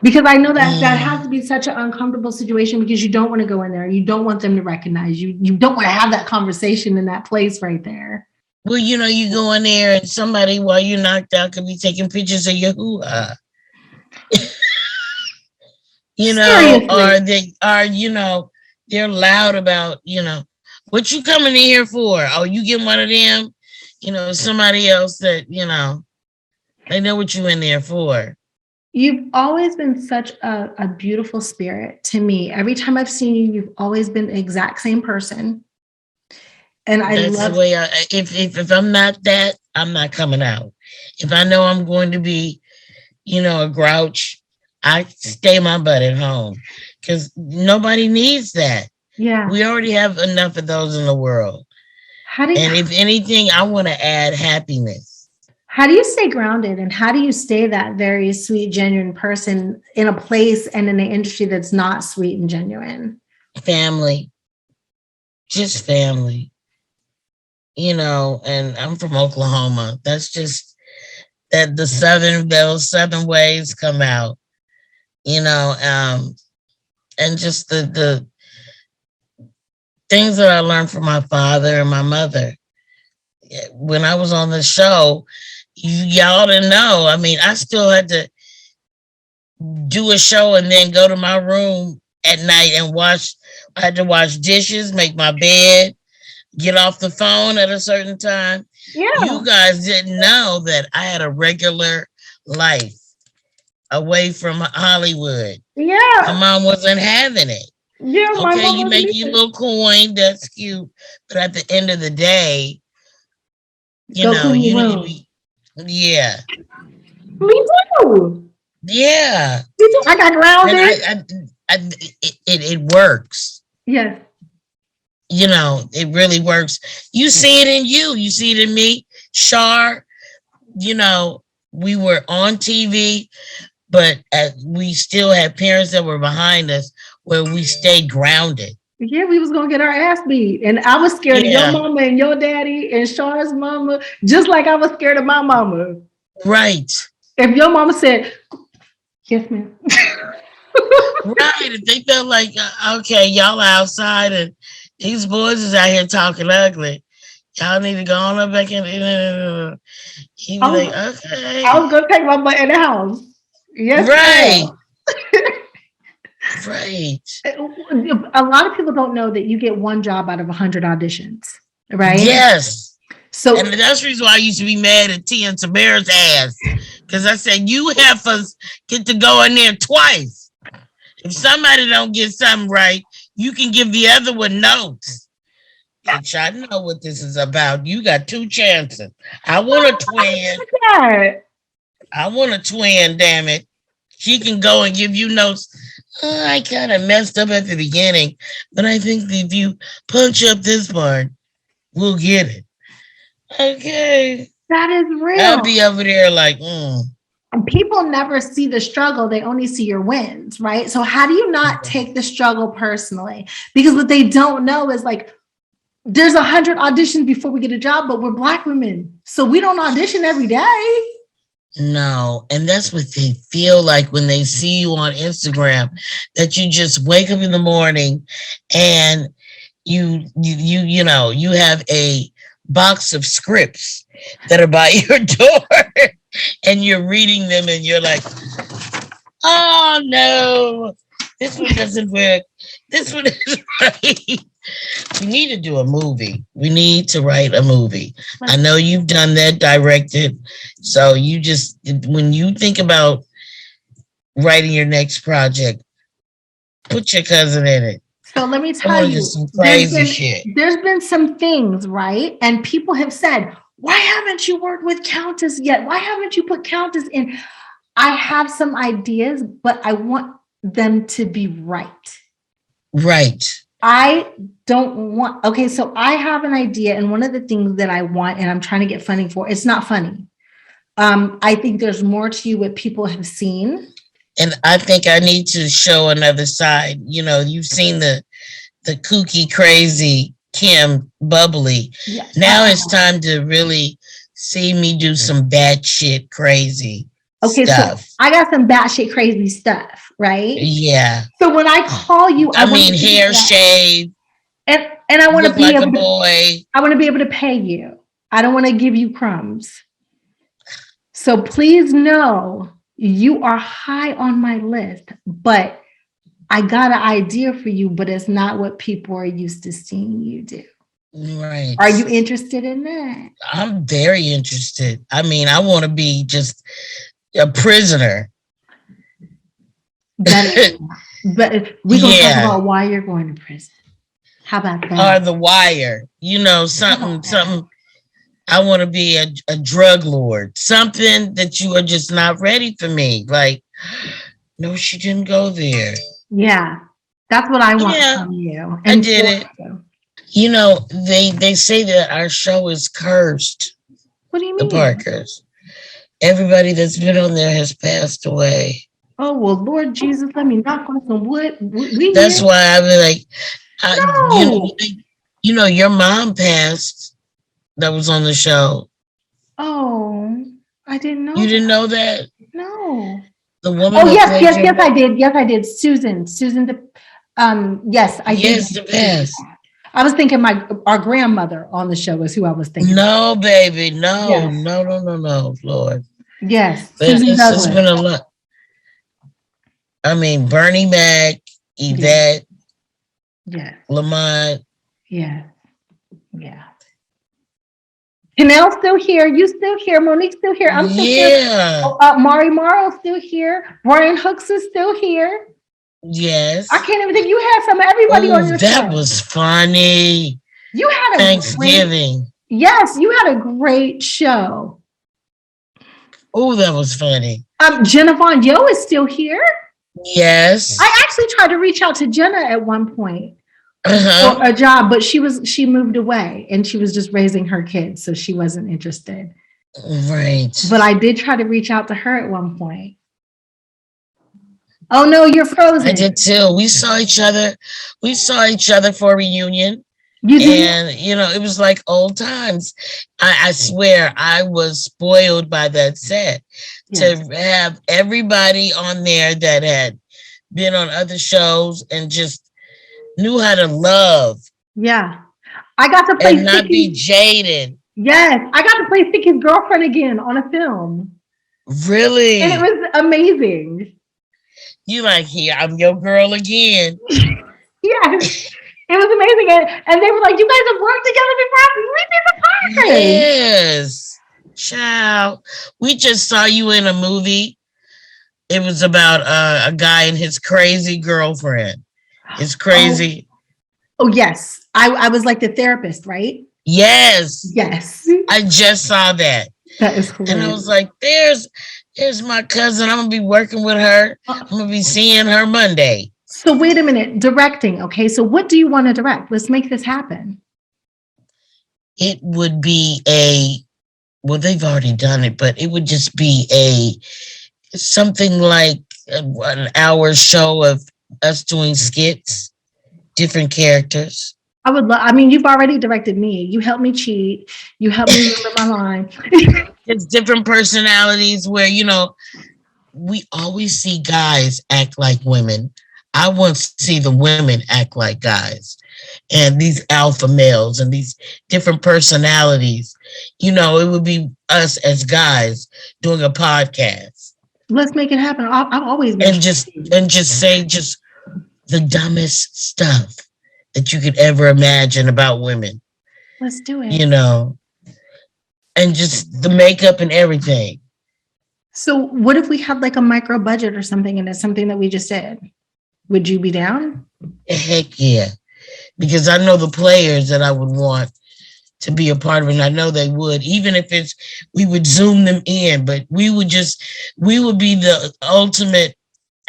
Because I know that that has to be such an uncomfortable situation, because you don't want to go in there. You don't want them to recognize you. You don't want to have that conversation in that place right there. Well, you go in there and somebody, while you're knocked out, could be taking pictures of your hoo-ha. Seriously. Or they're loud about, what you coming in here for? Oh, you get one of them, somebody else that, they know what you in there for. You've always been such a beautiful spirit to me. Every time I've seen you, you've always been the exact same person. And that's the way if I'm not that, I'm not coming out. If I know I'm going to be, a grouch, I stay my butt at home, because nobody needs that. Yeah. We already have enough of those in the world. And if anything, I want to add happiness. How do you stay grounded, and how do you stay that very sweet, genuine person in a place and in an industry that's not sweet and genuine? Family. Just family. And I'm from Oklahoma. That's just that those Southern ways come out, and just the things that I learned from my father and my mother. When I was on the show, y'all didn't know. I mean, I still had to do a show and then go to my room at night and I had to wash dishes, make my bed, get off the phone at a certain time. Yeah. You guys didn't know that I had a regular life away from Hollywood. Yeah. My mom wasn't having it. Yeah. Okay, you make your little coin, that's cute. But at the end of the day, you need to be. Yeah. Me too. Yeah. Me too. I got grounded. It works. Yes. It really works. You see it in you. You see it in me. Char, we were on TV, but we still had parents that were behind us where we stayed grounded. Yeah, we was going to get our ass beat. And I was scared of your mama and your daddy and Char's mama, just like I was scared of my mama. Right. If your mama said, yes, ma'am. Right. If they felt like, okay, y'all are outside and these boys is out here talking ugly. Y'all need to go on up back in. He was like, okay. I was going to take my butt in the house. Yes. Right. Right. A lot of people don't know that you get one job out of 100 auditions, right? Yes. So, and that's the reason why I used to be mad at Tia and Tamara's ass. Because I said, you heifers get to go in there twice. If somebody don't get something right, you can give the other one notes. Bitch, I know what this is about. You got 2 chances. I want a twin. I want a twin, damn it. She can go and give you notes. I kind of messed up at the beginning, but I think if you punch up this part, we'll get it. Okay. That is real. I'll be over there like, And people never see the struggle. They only see your wins, right? So how do you not take the struggle personally? Because what they don't know is like, there's 100 auditions before we get a job, but we're Black women. So we don't audition every day. No. And that's what they feel like when they see you on Instagram, that you just wake up in the morning and you have a box of scripts that are by your door and you're reading them and you're like, oh no, this one doesn't work. This one isn't right. We need to do a movie. We need to write a movie. I know you've done that, directed. So you just, when you think about writing your next project, put your cousin in it. So let me tell you, some crazy shit. There's been some things, right? And people have said, why haven't you worked with Countess yet? Why haven't you put Countess in? I have some ideas, but I want them to be right. Right. I don't want, okay, so I have an idea, and one of the things that I want, and I'm trying to get funding for, it's not funny. I think there's more to you what people have seen. And I think I need to show another side. You know, you've seen the kooky, crazy Kim bubbly. Yes. Now it's time to really see me do some batshit crazy stuff. So I got some batshit crazy stuff, right? Yeah. So when I call you, I mean hair shave. And I want to be like able a boy. I want to be able to pay you. I don't want to give you crumbs. So please know you are high on my list, but I got an idea for you, but it's not what people are used to seeing you do. Right. Are you interested in that? I'm very interested. I mean, I want to be just a prisoner. But we're going to talk about why you're going to prison. How about that? Or The Wire. You know, something. I want to be a drug lord. Something that you are just not ready for me. Like, no, she didn't go there. Yeah. That's what I want from you. And I did it. You know, they say that our show is cursed. What do you mean? The Parkers. Everybody that's been on there has passed away. Oh, well, Lord Jesus, let me knock on some wood. That's why I was like, you know, your mom passed that was on the show. Oh, I didn't know. You didn't know that? No. The woman. Oh, yes, I did. Yes, I did. Susan, yes, I did. Yes, the best. I was thinking our grandmother on the show is who I was thinking. No, baby, no, yes. no, Lord. Yes, it's been a lot. I mean, Bernie Mac, Yvette, Lamont. Yeah. Janelle's still here. You still here. Monique's still here. I'm still here. Mari Morrow's still here. Brian Hooks is still here. Yes. I can't even think you had some of everybody on your show. That was funny. You had a Thanksgiving. Yes, you had a great show. Oh, that was funny. Jenna Vaughn Yo is still here. Yes. I actually tried to reach out to Jenna at one point for a job, but she moved away and she was just raising her kids, so she wasn't interested. Right. But I did try to reach out to her at one point. Oh no, you're frozen. I did too. We saw each other for a reunion. And you know, it was like old times. I swear I was spoiled by that set. To have everybody on there that had been on other shows and just knew how to love. Yeah. I got to play and not be jaded. Yes. I got to play Sticky's girlfriend again on a film. Really? And it was amazing. You like, here, I'm your girl again. Yes. It was amazing. And they were like, you guys have worked together before. We did the podcast. Yes. Child. We just saw you in a movie. It was about a guy and his crazy girlfriend. It's crazy. Oh yes. I was like the therapist, right? Yes. Yes. I just saw that. That is hilarious. And I was like, there's my cousin. I'm going to be working with her. I'm going to be seeing her Monday. So wait a minute, directing. Okay, so what do you want to direct? Let's make this happen. It would be well, they've already done it, but it would just be something like an hour show of us doing skits, different characters. I would love, you've already directed me. You helped me cheat. You helped me remember my line. It's different personalities where, we always see guys act like women. I want to see the women act like guys, and these alpha males and these different personalities. It would be us as guys doing a podcast. Let's make it happen. I've always been and just say the dumbest stuff that you could ever imagine about women. Let's do it. And just the makeup and everything. So what if we had like a micro budget or something, and it's something that we just did? Would you be down? Heck yeah. Because I know the players that I would want to be a part of it. And I know they would, even if we would Zoom them in, but we would be the ultimate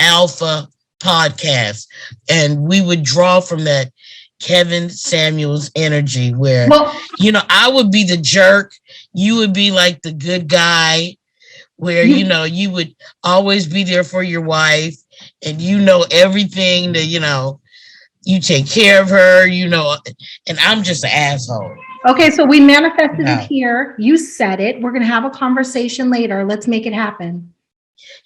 alpha podcast. And we would draw from that Kevin Samuels energy where, I would be the jerk. You would be like the good guy where, you would always be there for your wife. And everything that, you take care of her, and I'm just an asshole. Okay, so we manifested it here. You said it. We're going to have a conversation later. Let's make it happen.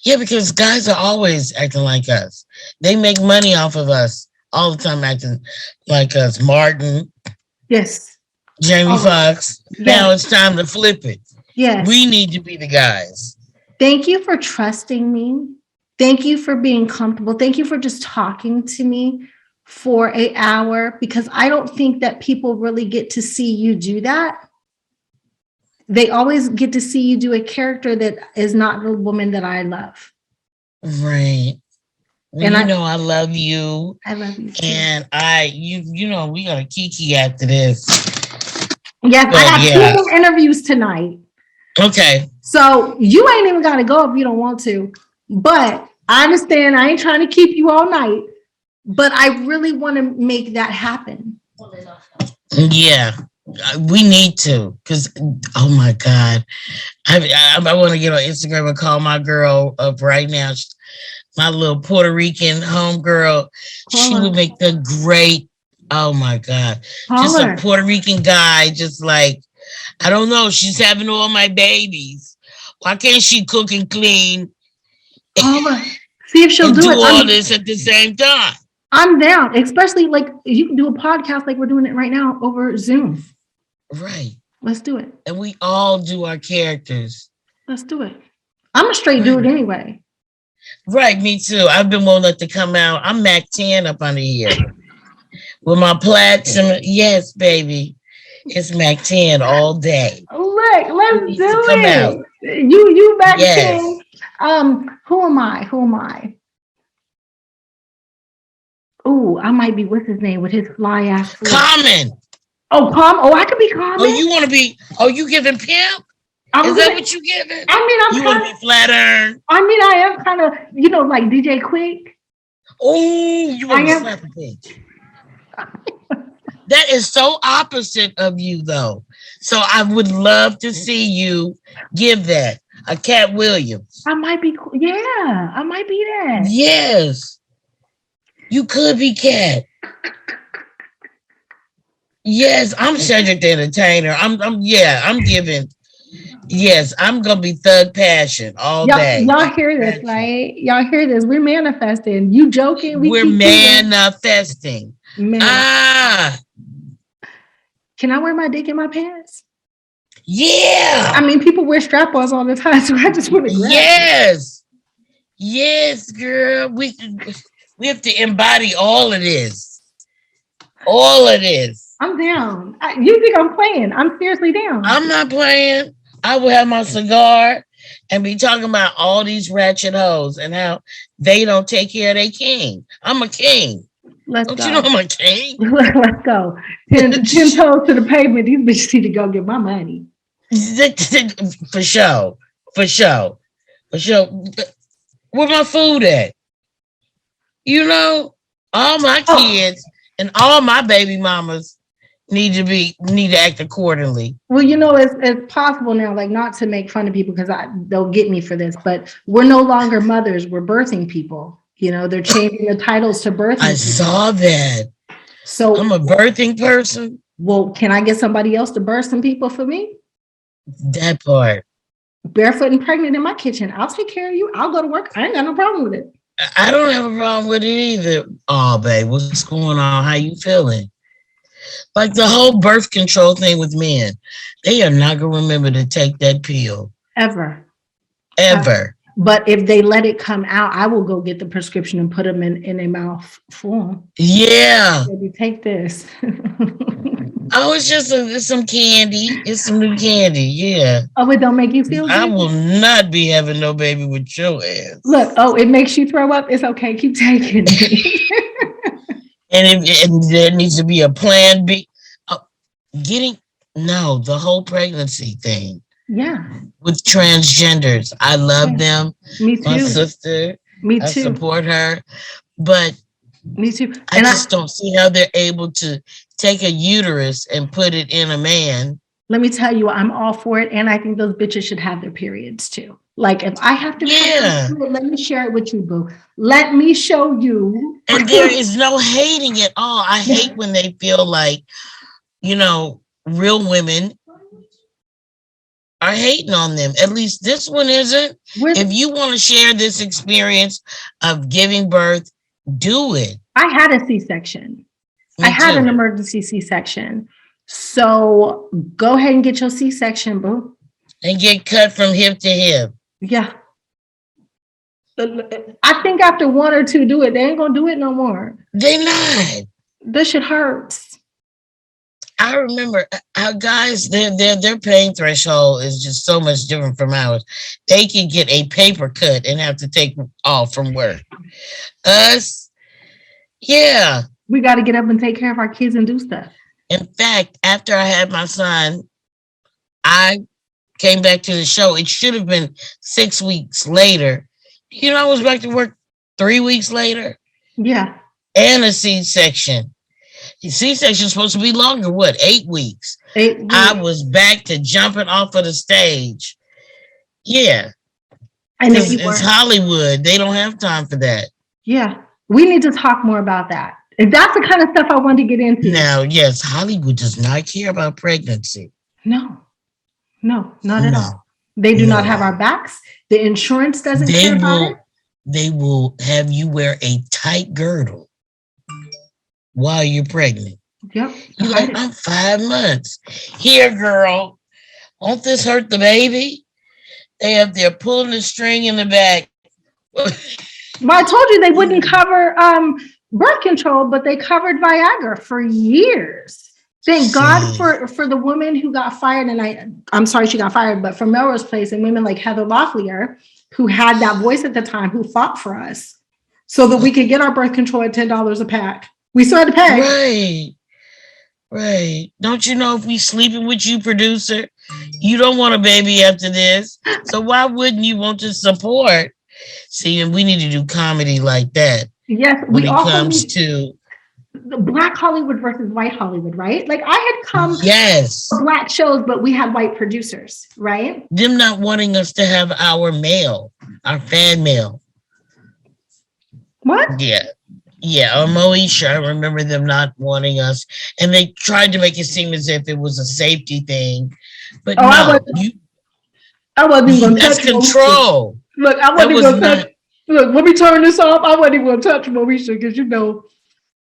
Yeah, because guys are always acting like us. They make money off of us all the time, acting like us. Martin. Yes. Jamie Foxx. Yes. Now it's time to flip it. Yes. We need to be the guys. Thank you for trusting me. Thank you for being comfortable. Thank you for just talking to me for an hour, because I don't think that people really get to see you do that. They always get to see you do a character that is not the woman that I love. Right. Well, and I love you. I love you too. And we got a kiki after this. Yes, but I got 2 more interviews tonight. Okay. So you ain't even got to go if you don't want to. But I understand I ain't trying to keep you all night, but I really want to make that happen. Yeah, we need to, because, oh my God, I want to get on Instagram and call my girl up right now. My little Puerto Rican homegirl, she would make the great, oh my God, just a Puerto Rican guy, just like, I don't know, she's having all my babies. Why can't she cook and clean? See if she'll do it. All this at the same time. I'm down, especially like you can do a podcast like we're doing it right now over Zoom. Right. Let's do it. And we all do our characters. Let's do it. I'm a straight dude anyway. Right, me too. I've been wanting to come out. I'm Mac 10 up under here. With my plaits and yes, baby. It's Mac 10 all day. Look, let's do it. You Mac 10. Who am I? Oh, I might be, what's his name, with his fly ass. Common. I could be Common. Oh, you want to be, you giving pimp? Is that what you giving? You want to be flat earn? I am kind of, like DJ Quick. Oh, you want to slap a bitch. That is so opposite of you, though. So I would love to see you give that. A Cat Williams. I might be that. Yes. You could be Cat. Yes, I'm Cedric the Entertainer. I'm giving. Yes, I'm gonna be Thug Passion all day. Y'all hear this, right? Y'all hear this? We're manifesting. You joking? We're manifesting. Can I wear my dick in my pants? Yeah. People wear strap-ons all the time, so I just want to grab it. Yes, girl. We have to embody all of this. All of this. I'm down. You think I'm playing? I'm seriously down. I'm not playing. I will have my cigar and be talking about all these ratchet hoes and how they don't take care of their king. I'm a king. Don't you know I'm a king? Let's go. 10 toes to the pavement. These bitches need to go get my money. For sure. For sure. For sure. Where my food at? You know, all my kids and all my baby mamas need to act accordingly. Well, you know, it's possible now, like, not to make fun of people because they'll get me for this, but we're no longer mothers, we're birthing people. You know, they're changing the titles to birthing. I saw that. So I'm a birthing person. Well, can I get somebody else to birth some people for me? That part. Barefoot and pregnant in my kitchen. I'll take care of you. I'll go to work. I ain't got no problem with it. I don't have a problem with it either. Oh, babe, what's going on? How you feeling? Like the whole birth control thing with men, they are not going to remember to take that pill. Ever. But if they let it come out, I will go get the prescription and put them in a mouth form. Yeah. Maybe take this. Oh, it's just some candy. It's some new candy. Yeah. Oh, it don't make you feel good? I will not be having no baby with your ass. Look, it makes you throw up. It's okay. Keep taking it. and there needs to be a plan B. The whole pregnancy thing. Yeah. With transgenders. I love them. Me too. My sister. Me too. I support her. But me too. I just don't see how they're able to take a uterus and put it in a man. Let me tell you, I'm all for it. And I think those bitches should have their periods too. Like if I have to, let me share it with you, boo. Let me show you. And there is no hating at all. I hate when they feel like, real women are hating on them. At least this one isn't. If you want to share this experience of giving birth, do it. I had a C-section. I had an emergency C-section. So go ahead and get your C-section, boo. And get cut from hip to hip. Yeah. I think after one or two do it, they ain't gonna do it no more. They not. This shit hurts. I remember our guys, their pain threshold is just so much different from ours. They can get a paper cut and have to take off from work. Us, yeah. We got to get up and take care of our kids and do stuff. In fact, after I had my son, I came back to the show. It should have been 6 weeks later. I was back to work 3 weeks later. Yeah. And a C-section. The C-section is supposed to be longer. What? 8 weeks. 8 weeks. I was back to jumping off of the stage. Yeah. And it's Hollywood. They don't have time for that. Yeah. We need to talk more about that. If that's the kind of stuff I want to get into. Now, yes, Hollywood does not care about pregnancy. No, not at all. They do not have our backs. The insurance doesn't care about it. They will have you wear a tight girdle while you're pregnant. Yep. You're like, I'm 5 months. Here, girl. Won't this hurt the baby? They're pulling the string in the back. Well, I told you they wouldn't cover birth control, but they covered Viagra for years. Thank God for the woman who got fired, and I'm sorry she got fired, but from Melrose Place, and women like Heather Locklear, who had that voice at the time, who fought for us so that we could get our birth control at $10 a pack. We still had to pay. Right. Don't you know if we sleeping with you, producer, you don't want a baby after this. So why wouldn't you want to support? See, and we need to do comedy like that. Yes, when it comes to the Black Hollywood versus white Hollywood, right? Like I had come for Black shows, but we had white producers, right? Them not wanting us to have our fan mail. What? Yeah, Moesha, I remember them not wanting us. And they tried to make it seem as if it was a safety thing. But I wasn't even going to touch control. Look, I wasn't even going to touch. Look, let me turn this off. I wasn't even going to touch Moesha because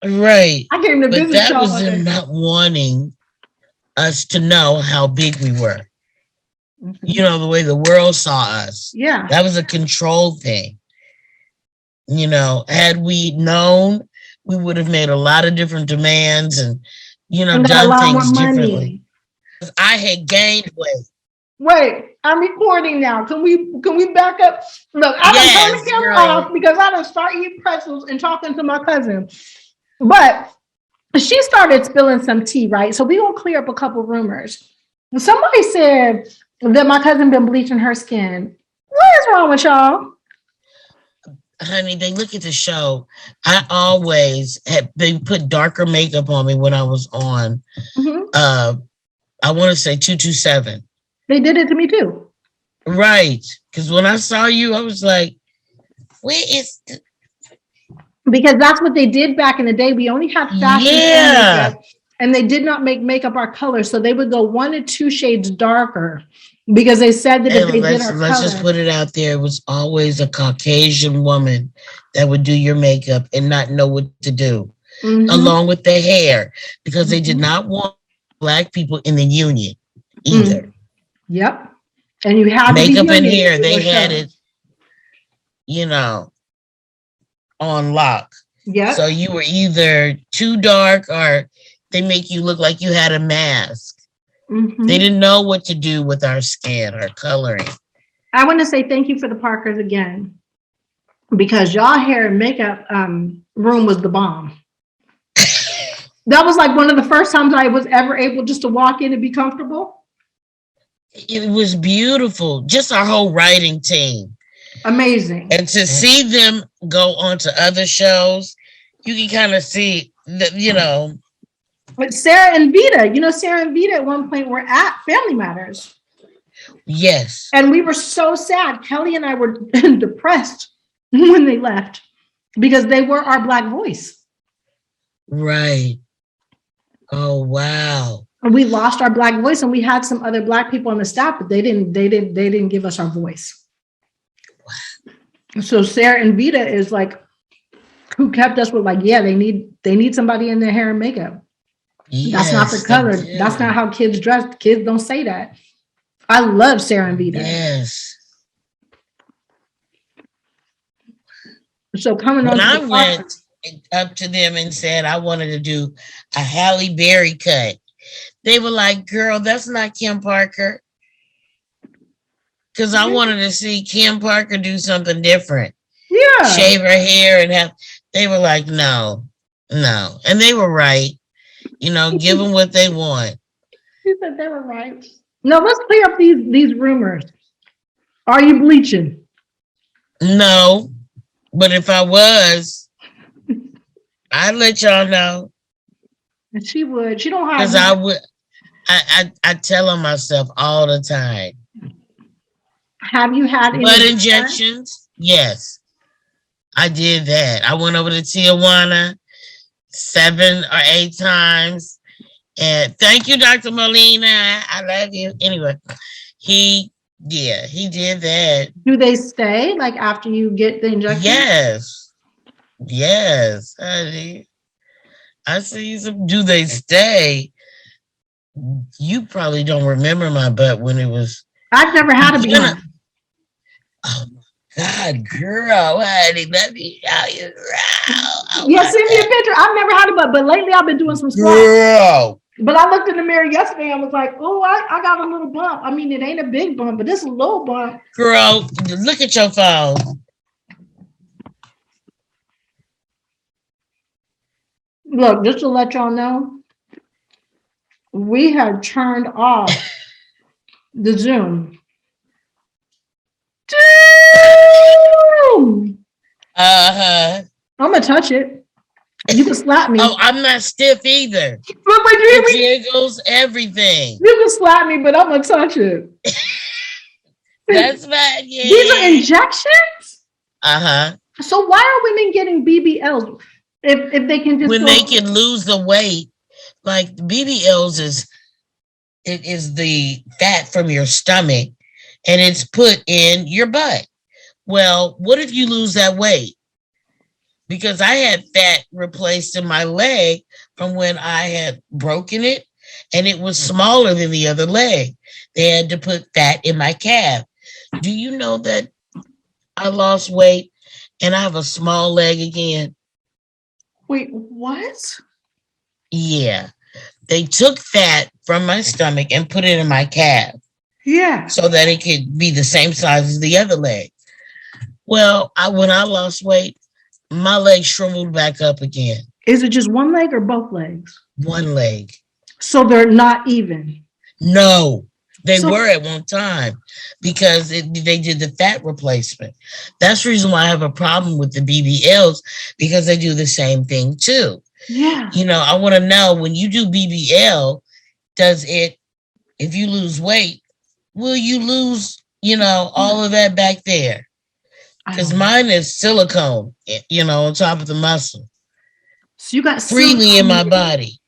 Right. I came to visit. That was them not wanting us to know how big we were. Mm-hmm. The way the world saw us. Yeah. That was a control thing. You know, had we known, we would have made a lot of different demands and, you know, done things differently. I had gained weight. Wait, I'm recording now. Can we back up? Look, I done turn the camera off because I done start eating pretzels and talking to my cousin. But she started spilling some tea, right? So we gonna clear up a couple rumors. Somebody said that my cousin been bleaching her skin. What is wrong with y'all? Honey, they look at the show. I always they put darker makeup on me when I was on. I want to say 227. They did it to me too. Right. Because when I saw you, I was like, where is because that's what they did back in the day. We only had fashion makeup, and they did not make makeup our color. So they would go 1 to 2 shades darker because they said that if they did our let's just put it out there. It was always a Caucasian woman that would do your makeup and not know what to do, along with their hair, because they did not want Black people in the union either. Yep. And you had makeup and hair. They had it, you know, on lock. Yeah. So you were either too dark or they make you look like you had a mask. They didn't know what to do with our skin or coloring. I want to say thank you for the Parkers again, because y'all hair and makeup room was the bomb. That was like one of the first times I was ever able just to walk in and be comfortable. It was beautiful. Just our whole writing team. Amazing. And to see them go on to other shows, you can kind of see that, you know. But Sarah and Vita, Sarah and Vita at one point were at Family Matters. Yes. And we were so sad. Kelly and I were depressed when they left because they were our Black voice. Right. Oh, wow. And we lost our Black voice, and we had some other Black people on the staff, but they didn't give us our voice. Wow. So Sarah and Vita is like, who kept us with like, yeah, they need somebody in their hair and makeup. Yes, that's not the color. That's not how kids dress. Kids don't say that. I love Sarah and Vita. Yes. So coming on, when I went up to them and said I wanted to do a Halle Berry cut, they were like, girl, that's not Kim Parker. Because I wanted to see Kim Parker do something different. Yeah. Shave her hair and have, they were like, no. And they were right. Give them what they want. She said they were right. No, let's clear up these rumors. Are you bleaching? No. But if I was, I'd let y'all know. And she would. She don't have. Because I would. I tell on myself all the time. Have you had any blood injections? Yes, I did that. I went over to Tijuana 7 or 8 times, and thank you, Dr. Molina. I love you. Anyway, he did that. Do they stay like after you get the injection? Yes, honey. I see some. Do they stay? You probably don't remember my butt when it was. I've never had a blunt. Oh my God, girl, honey, let me out you. Send me a picture. I've never had a butt, but lately I've been doing some squats. Girl. But I looked in the mirror yesterday and was like, oh, I got a little bump. I mean, it ain't a big bump, but it's a little bump. Girl, look at your phone. Look, just to let y'all know, we have turned off the Zoom. Uh-huh. I'm gonna touch it. You can slap me. Oh, I'm not stiff either. It jiggles, everything. You can slap me, but I'm gonna touch it. That's fine. Yeah. These are injections? Uh-huh. So why are women getting BBLs if they can just they can lose the weight? Like BBLs is the fat from your stomach and it's put in your butt. Well, what if you lose that weight? Because I had fat replaced in my leg from when I had broken it, and it was smaller than the other leg. They had to put fat in my calf. Do you know that I lost weight and I have a small leg again. Wait, what? Yeah. They took fat from my stomach and put it in my calf. Yeah. So that it could be the same size as the other leg. Well, when I lost weight, my leg shriveled back up again. Is it just one leg or both legs? One leg. So they're not even? No, they were at one time because they did the fat replacement. That's the reason why I have a problem with the BBLs, because they do the same thing too. Yeah. You know, I want to know, when you do BBL, if you lose weight, will you lose, all of that back there? Because mine is silicone, on top of the muscle. So you got freely in my body.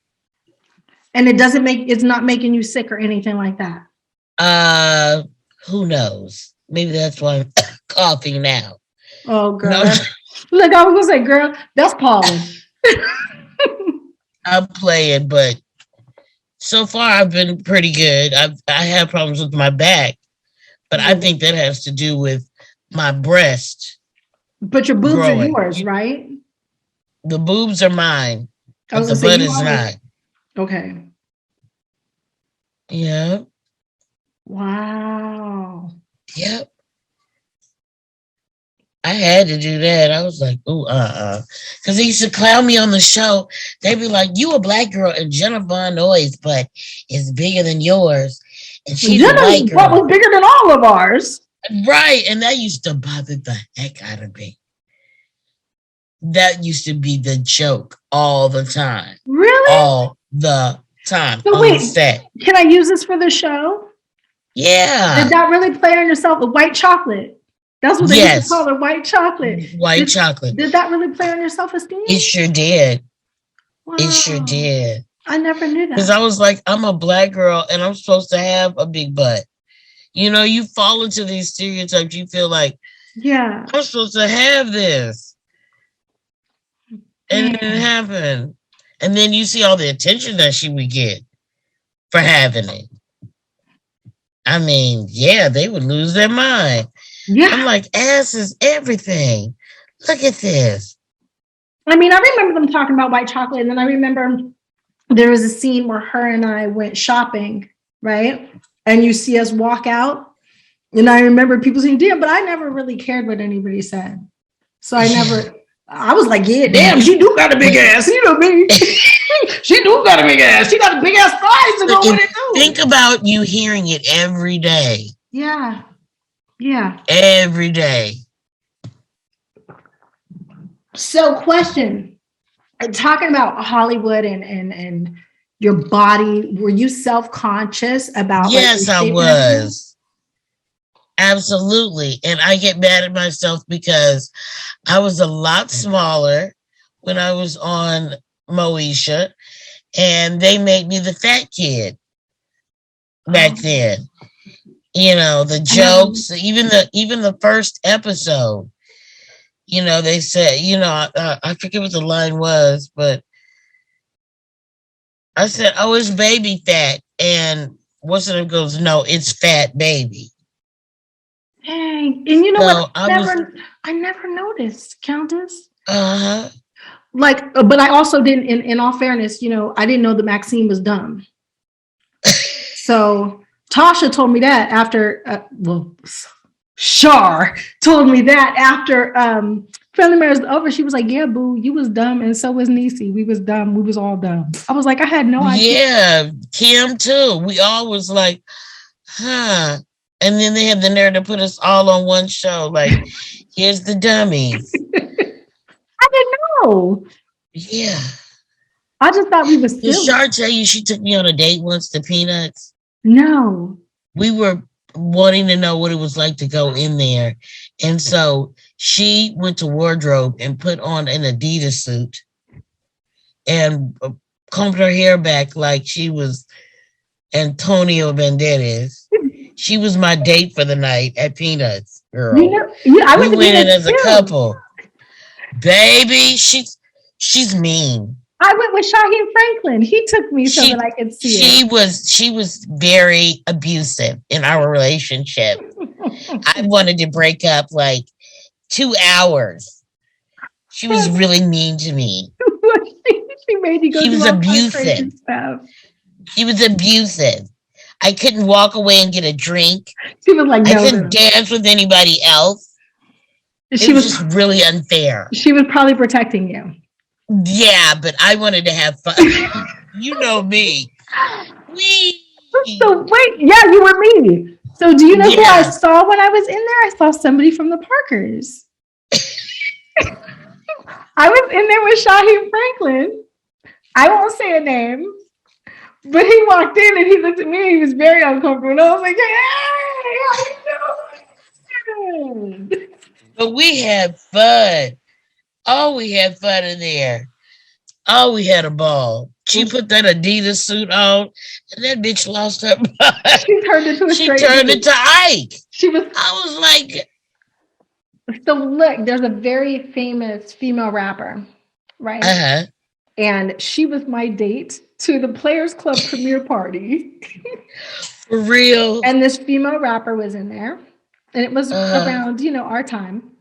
And it's not making you sick or anything like that? Who knows? Maybe that's why I'm coughing now. Oh, girl. No. Look, I was going to say, girl, that's pollen. I'm playing, but so far I've been pretty good. I have problems with my back, but I think that has to do with my breast. But your boobs are yours, right? The boobs are mine, but the butt is not. Okay. Yeah. Wow. Yep. I had to do that. I was like, ooh, because they used to clown me on the show. They'd be like, you a black girl and Jenna Von Noy's butt is bigger than yours. And she's a white girl. What was bigger than all of ours? Right. And that used to bother the heck out of me. That used to be the joke all the time. Really? All the time. So wait, can I use this for the show? Yeah. Did that really play on yourself? The white chocolate. That's what they used to call it, white chocolate. White chocolate. Did that really play on your self-esteem? It sure did. Wow. It sure did. I never knew that. Because I was like, I'm a black girl and I'm supposed to have a big butt. You fall into these stereotypes. You feel like, yeah, I'm supposed to have this. And it didn't happen. And then you see all the attention that she would get for having it. I mean, yeah, they would lose their mind. Yeah. I'm like, ass is everything. Look at this. I mean, I remember them talking about white chocolate, and then I remember there was a scene where her and I went shopping, right? And you see us walk out, and I remember people saying, damn, but I never really cared what anybody said. So I was like, yeah, damn, she do got a big ass. You know me. She do got a big ass. She got a big ass thighs to go with it too. Think about you hearing it every day. Yeah. Yeah. Every day. So question, talking about Hollywood and your body, were you self-conscious about? Yes, I was. Absolutely. And I get mad at myself because I was a lot smaller when I was on Moesha, and they made me the fat kid back then. The jokes, even the first episode, they said, I forget what the line was, but I said, oh, it's baby fat. And what's it goes, no, it's fat baby. Dang. And what? I never noticed, Countess. Uh-huh. But I also didn't, in all fairness, I didn't know that Maxine was dumb. So Tasha told me that after, Char told me that after Friendly Marriage was over. She was like, yeah, boo, you was dumb, and so was Niecy. We was dumb. We was all dumb. I was like, I had no idea. Yeah, Kim too. We all was like, huh. And then they had the nerve to put us all on one show. Like, here's the dummies. I didn't know. Yeah. I just thought we was silly. Did Char tell you she took me on a date once to Peanuts? No. We were wanting to know what it was like to go in there. And so she went to wardrobe and put on an Adidas suit and combed her hair back like she was Antonio Banderas. She was my date for the night at Peanuts, girl. We went in as a couple. Baby, she's mean. I went with Shaheem Franklin. He took me so that I could see it. She was very abusive in our relationship. I wanted to break up like 2 hours She was really mean to me. She made you go. She was abusive. Stuff. She was abusive. I couldn't walk away and get a drink. She was like, I couldn't dance with anybody else. It was just really unfair. She was probably protecting you. Yeah, but I wanted to have fun. You know me. So wait, yeah, you were me. So do you know who I saw when I was in there? I saw somebody from the Parkers. I was in there with Shaheem Franklin. I won't say a name, but he walked in and he looked at me and he was very uncomfortable. And I was like, hey, how you doing? But we had fun. Oh, we had fun in there. Oh, we had a ball. She put that Adidas suit on, and that bitch lost her mind. She turned into Ike. I was like. So look, there's a very famous female rapper, right? Uh-huh. And she was my date to the Players Club premiere party. For real? And this female rapper was in there. And it was around, our time.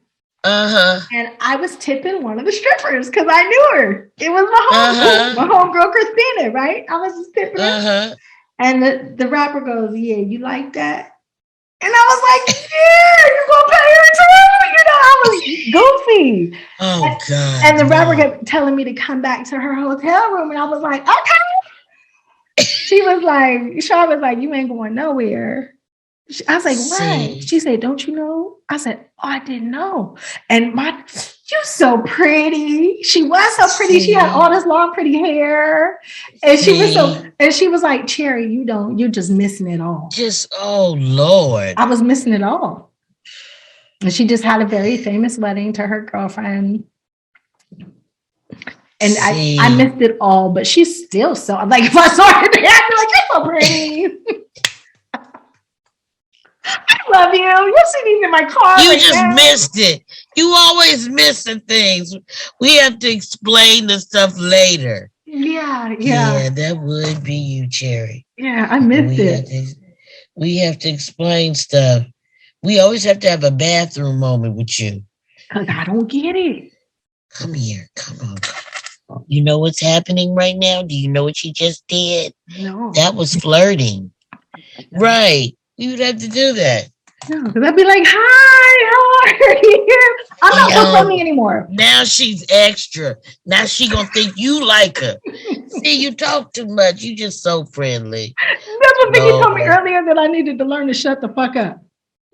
Uh-huh. And I was tipping one of the strippers because I knew her. It was my homegirl Christina, right? I was just tipping her. And the rapper goes, yeah, you like that? And I was like, yeah, you're going to pay her too. I was goofy. Oh, God. And the rapper kept telling me to come back to her hotel room. And I was like, okay. Shaw was like, you ain't going nowhere. I was like, what? She said, don't you know? I said, oh, I didn't know. And you're so pretty. She was so pretty. She had all this long, pretty hair. And she was like, Cherie, you're just missing it all. Oh, Lord. I was missing it all. And she just had a very famous wedding to her girlfriend. And I missed it all, but she's still so, like, if I saw her, I'd be like, you're so pretty. I love you. You're sitting in my car. You just missed it. You always miss the things. We have to explain the stuff later. Yeah. Yeah, that would be you, Cherie. Yeah, I missed it. We have to explain stuff. We always have to have a bathroom moment with you. Because I don't get it. Come here. Come on. You know what's happening right now? Do you know what she just did? No. That was flirting. Right. You would have to do that. No, because I'd be like, hi, how are you? I'm not so friendly anymore. Now she's extra. Now she gonna think you like her. See, you talk too much. You just so friendly. That's what Vicky told me earlier, that I needed to learn to shut the fuck up.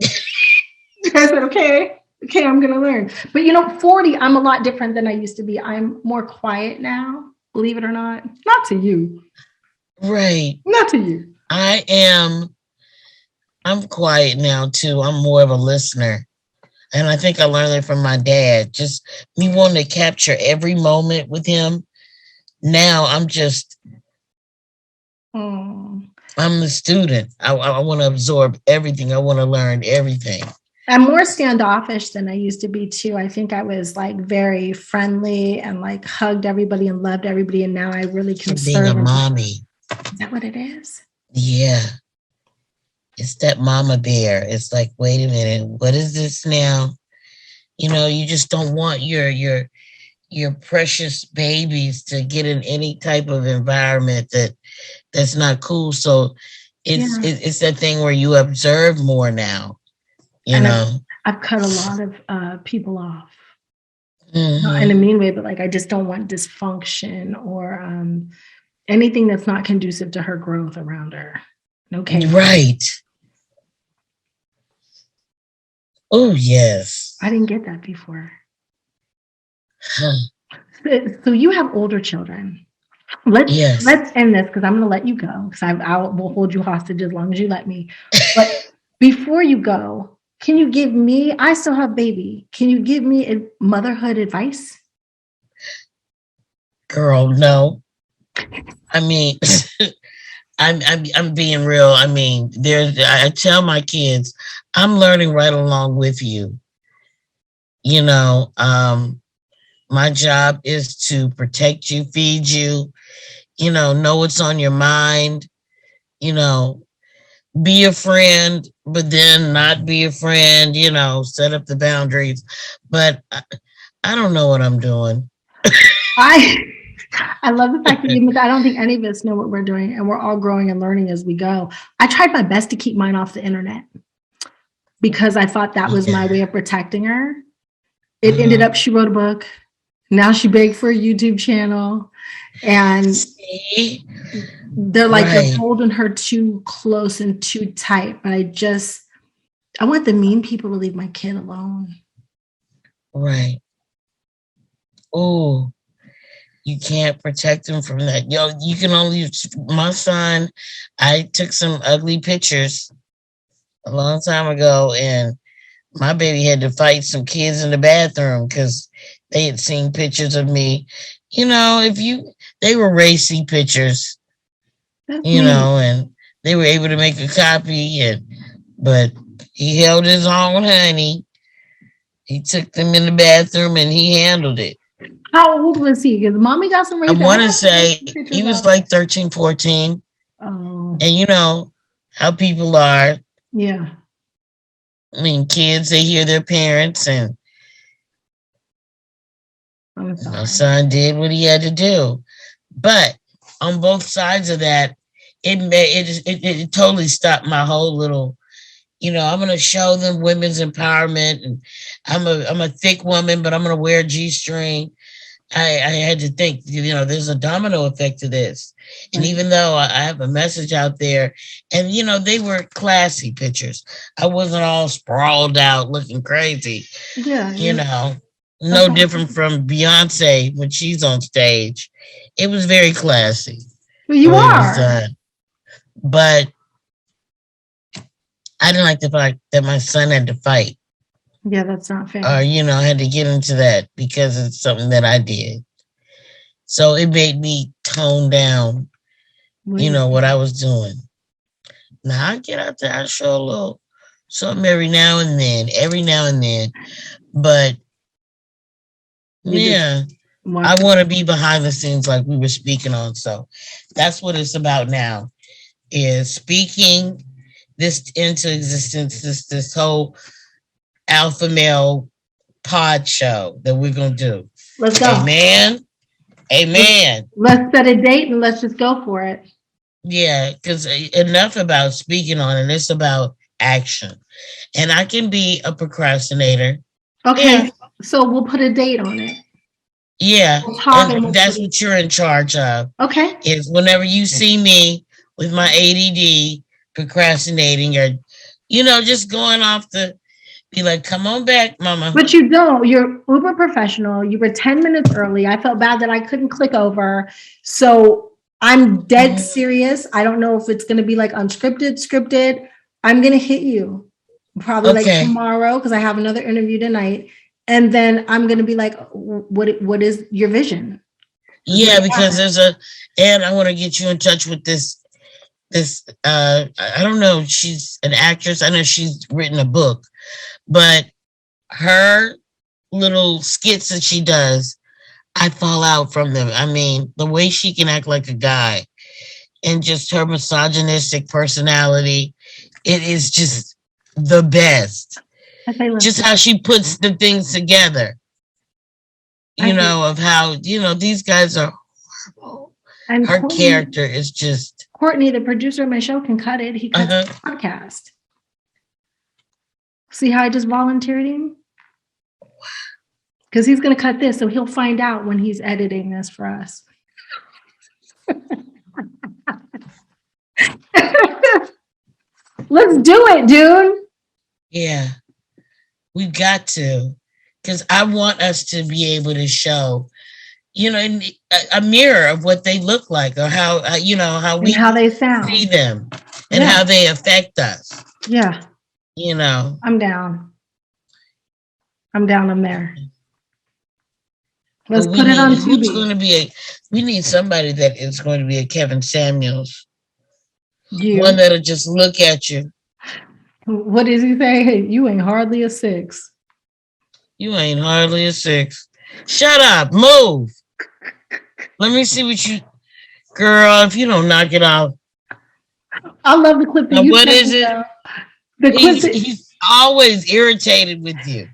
I said, okay, I'm gonna learn. But 40, I'm a lot different than I used to be. I'm more quiet now, believe it or not. Not to you. Right. Not to you. I'm quiet now too. I'm more of a listener. And I think I learned that from my dad. Just me wanting to capture every moment with him. Now I'm just, I'm the student. I want to absorb everything. I want to learn everything. I'm more standoffish than I used to be too. I think I was like very friendly and like hugged everybody and loved everybody. And now I really can being a mommy. Is that what it is? Yeah. It's that mama bear. It's like, wait a minute, what is this now? You just don't want your precious babies to get in any type of environment that's not cool. So it's that thing where you observe more now. I've cut a lot of people off. Not in a mean way, but like I just don't want dysfunction or anything that's not conducive to her growth around her. Okay. Right. Oh, yes. I didn't get that before. So you have older children. Let's end this because I'm going to let you go because I will hold you hostage as long as you let me. But before you go, can you give me, I still have baby, can you give me a motherhood advice? Girl, no. I mean, I'm being real. I mean, I tell my kids, I'm learning right along with you. My job is to protect you, feed you, know what's on your mind, be a friend, but then not be a friend, set up the boundaries. But I don't know what I'm doing. I love the fact that I don't think any of us know what we're doing, and we're all growing and learning as we go. I tried my best to keep mine off the internet because I thought that was my way of protecting her. It ended up, she wrote a book. Now she begged for a YouTube channel, and they're like, they're holding her too close and too tight. But I want the mean people to leave my kid alone. Right. Oh, you can't protect him from that. Yo, you can only, my son, I took some ugly pictures a long time ago, and my baby had to fight some kids in the bathroom because they had seen pictures of me. You know, they were racy pictures, and they were able to make a copy, but he held his own, honey. He took them in the bathroom and he handled it. How old was he? Because mommy got some. I want to say he was like 13, 14. Oh. And you know how people are. Yeah. I mean, kids, they hear their parents, and my son did what he had to do. But on both sides of that, it totally stopped my whole little, I'm going to show them women's empowerment, and I'm a thick woman, but I'm going to wear a G-string. I had to think, there's a domino effect to this. And even though I have a message out there, and, they were classy pictures. I wasn't all sprawled out looking crazy. Yeah. No different from Beyonce when she's on stage. It was very classy. Well, you are. But I didn't like the fact that my son had to fight. Yeah, that's not fair. I had to get into that because it's something that I did. So it made me tone down, what I was doing. Now I get out there, I show a little something every now and then. But I want to be behind the scenes like we were speaking on. So that's what it's about now, is speaking this into existence, this whole alpha male pod show that we're going to do. Let's go. Amen. Let's set a date and let's just go for it. Yeah, because enough about speaking on it. It's about action. And I can be a procrastinator. Okay, so we'll put a date on it. Yeah, and that's what you're in charge of. Okay. Is whenever you see me with my ADD procrastinating, or, just going off be like, come on back, mama. But you don't. You're uber professional. You were 10 minutes early. I felt bad that I couldn't click over. So I'm dead serious. I don't know if it's going to be like unscripted, scripted. I'm going to hit you probably like tomorrow, because I have another interview tonight. And then I'm going to be like, what is your vision? Yeah, because and I want to get you in touch with this, I don't know, she's an actress. I know she's written a book, but her little skits that she does, I fall out from them. I mean, the way she can act like a guy and just her misogynistic personality, it is just the best. Just how she puts the things together, of how, these guys are horrible. And her character is just... Courtney, the producer of my show, can cut it. He cuts the podcast. See how I just volunteered him? Because he's going to cut this, so he'll find out when he's editing this for us. Let's do it, dude. Yeah. We've got to, because I want us to be able to show, a mirror of what they look like, or how, how they sound, see them, and how they affect us. Yeah. I'm down. I'm there. Let's put it on TV. Who's going to be we need somebody that is going to be a Kevin Samuels. One that'll just look at you. What does he say? Hey, you ain't hardly a 6. You ain't hardly a 6. Shut up. Move. Let me see what you... Girl, if you don't knock it off. I love the clip that you what is it? He's always irritated with you.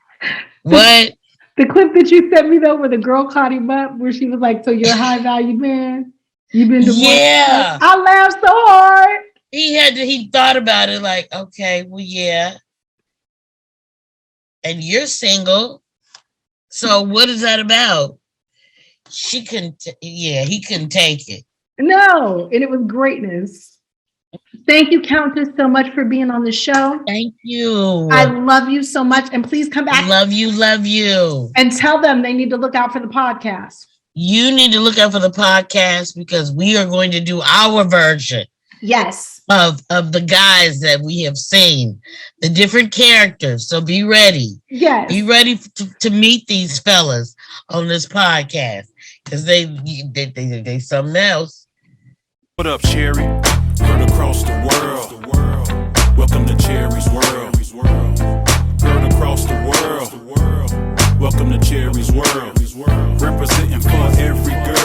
What? The clip that you sent me though, where the girl caught him up, where she was like, "So you're a high value man? You've been to yeah." I laughed so hard. He thought about it like, okay, well, yeah. And you're single. So what is that about? He couldn't take it. No, and it was greatness. Thank you, Countess, so much for being on the show. Thank you. I love you so much. And please come back. Love you. And tell them they need to look out for the podcast. You need to look out for the podcast because we are going to do our version. Yes. Of the guys that we have seen, the different characters. So be ready. Yes. Be ready to meet these fellas on this podcast because they something else. What up, Cherie? Heard across the world. Welcome to Cherie's world. Heard across the world. Welcome to Cherie's world. Representing for every girl.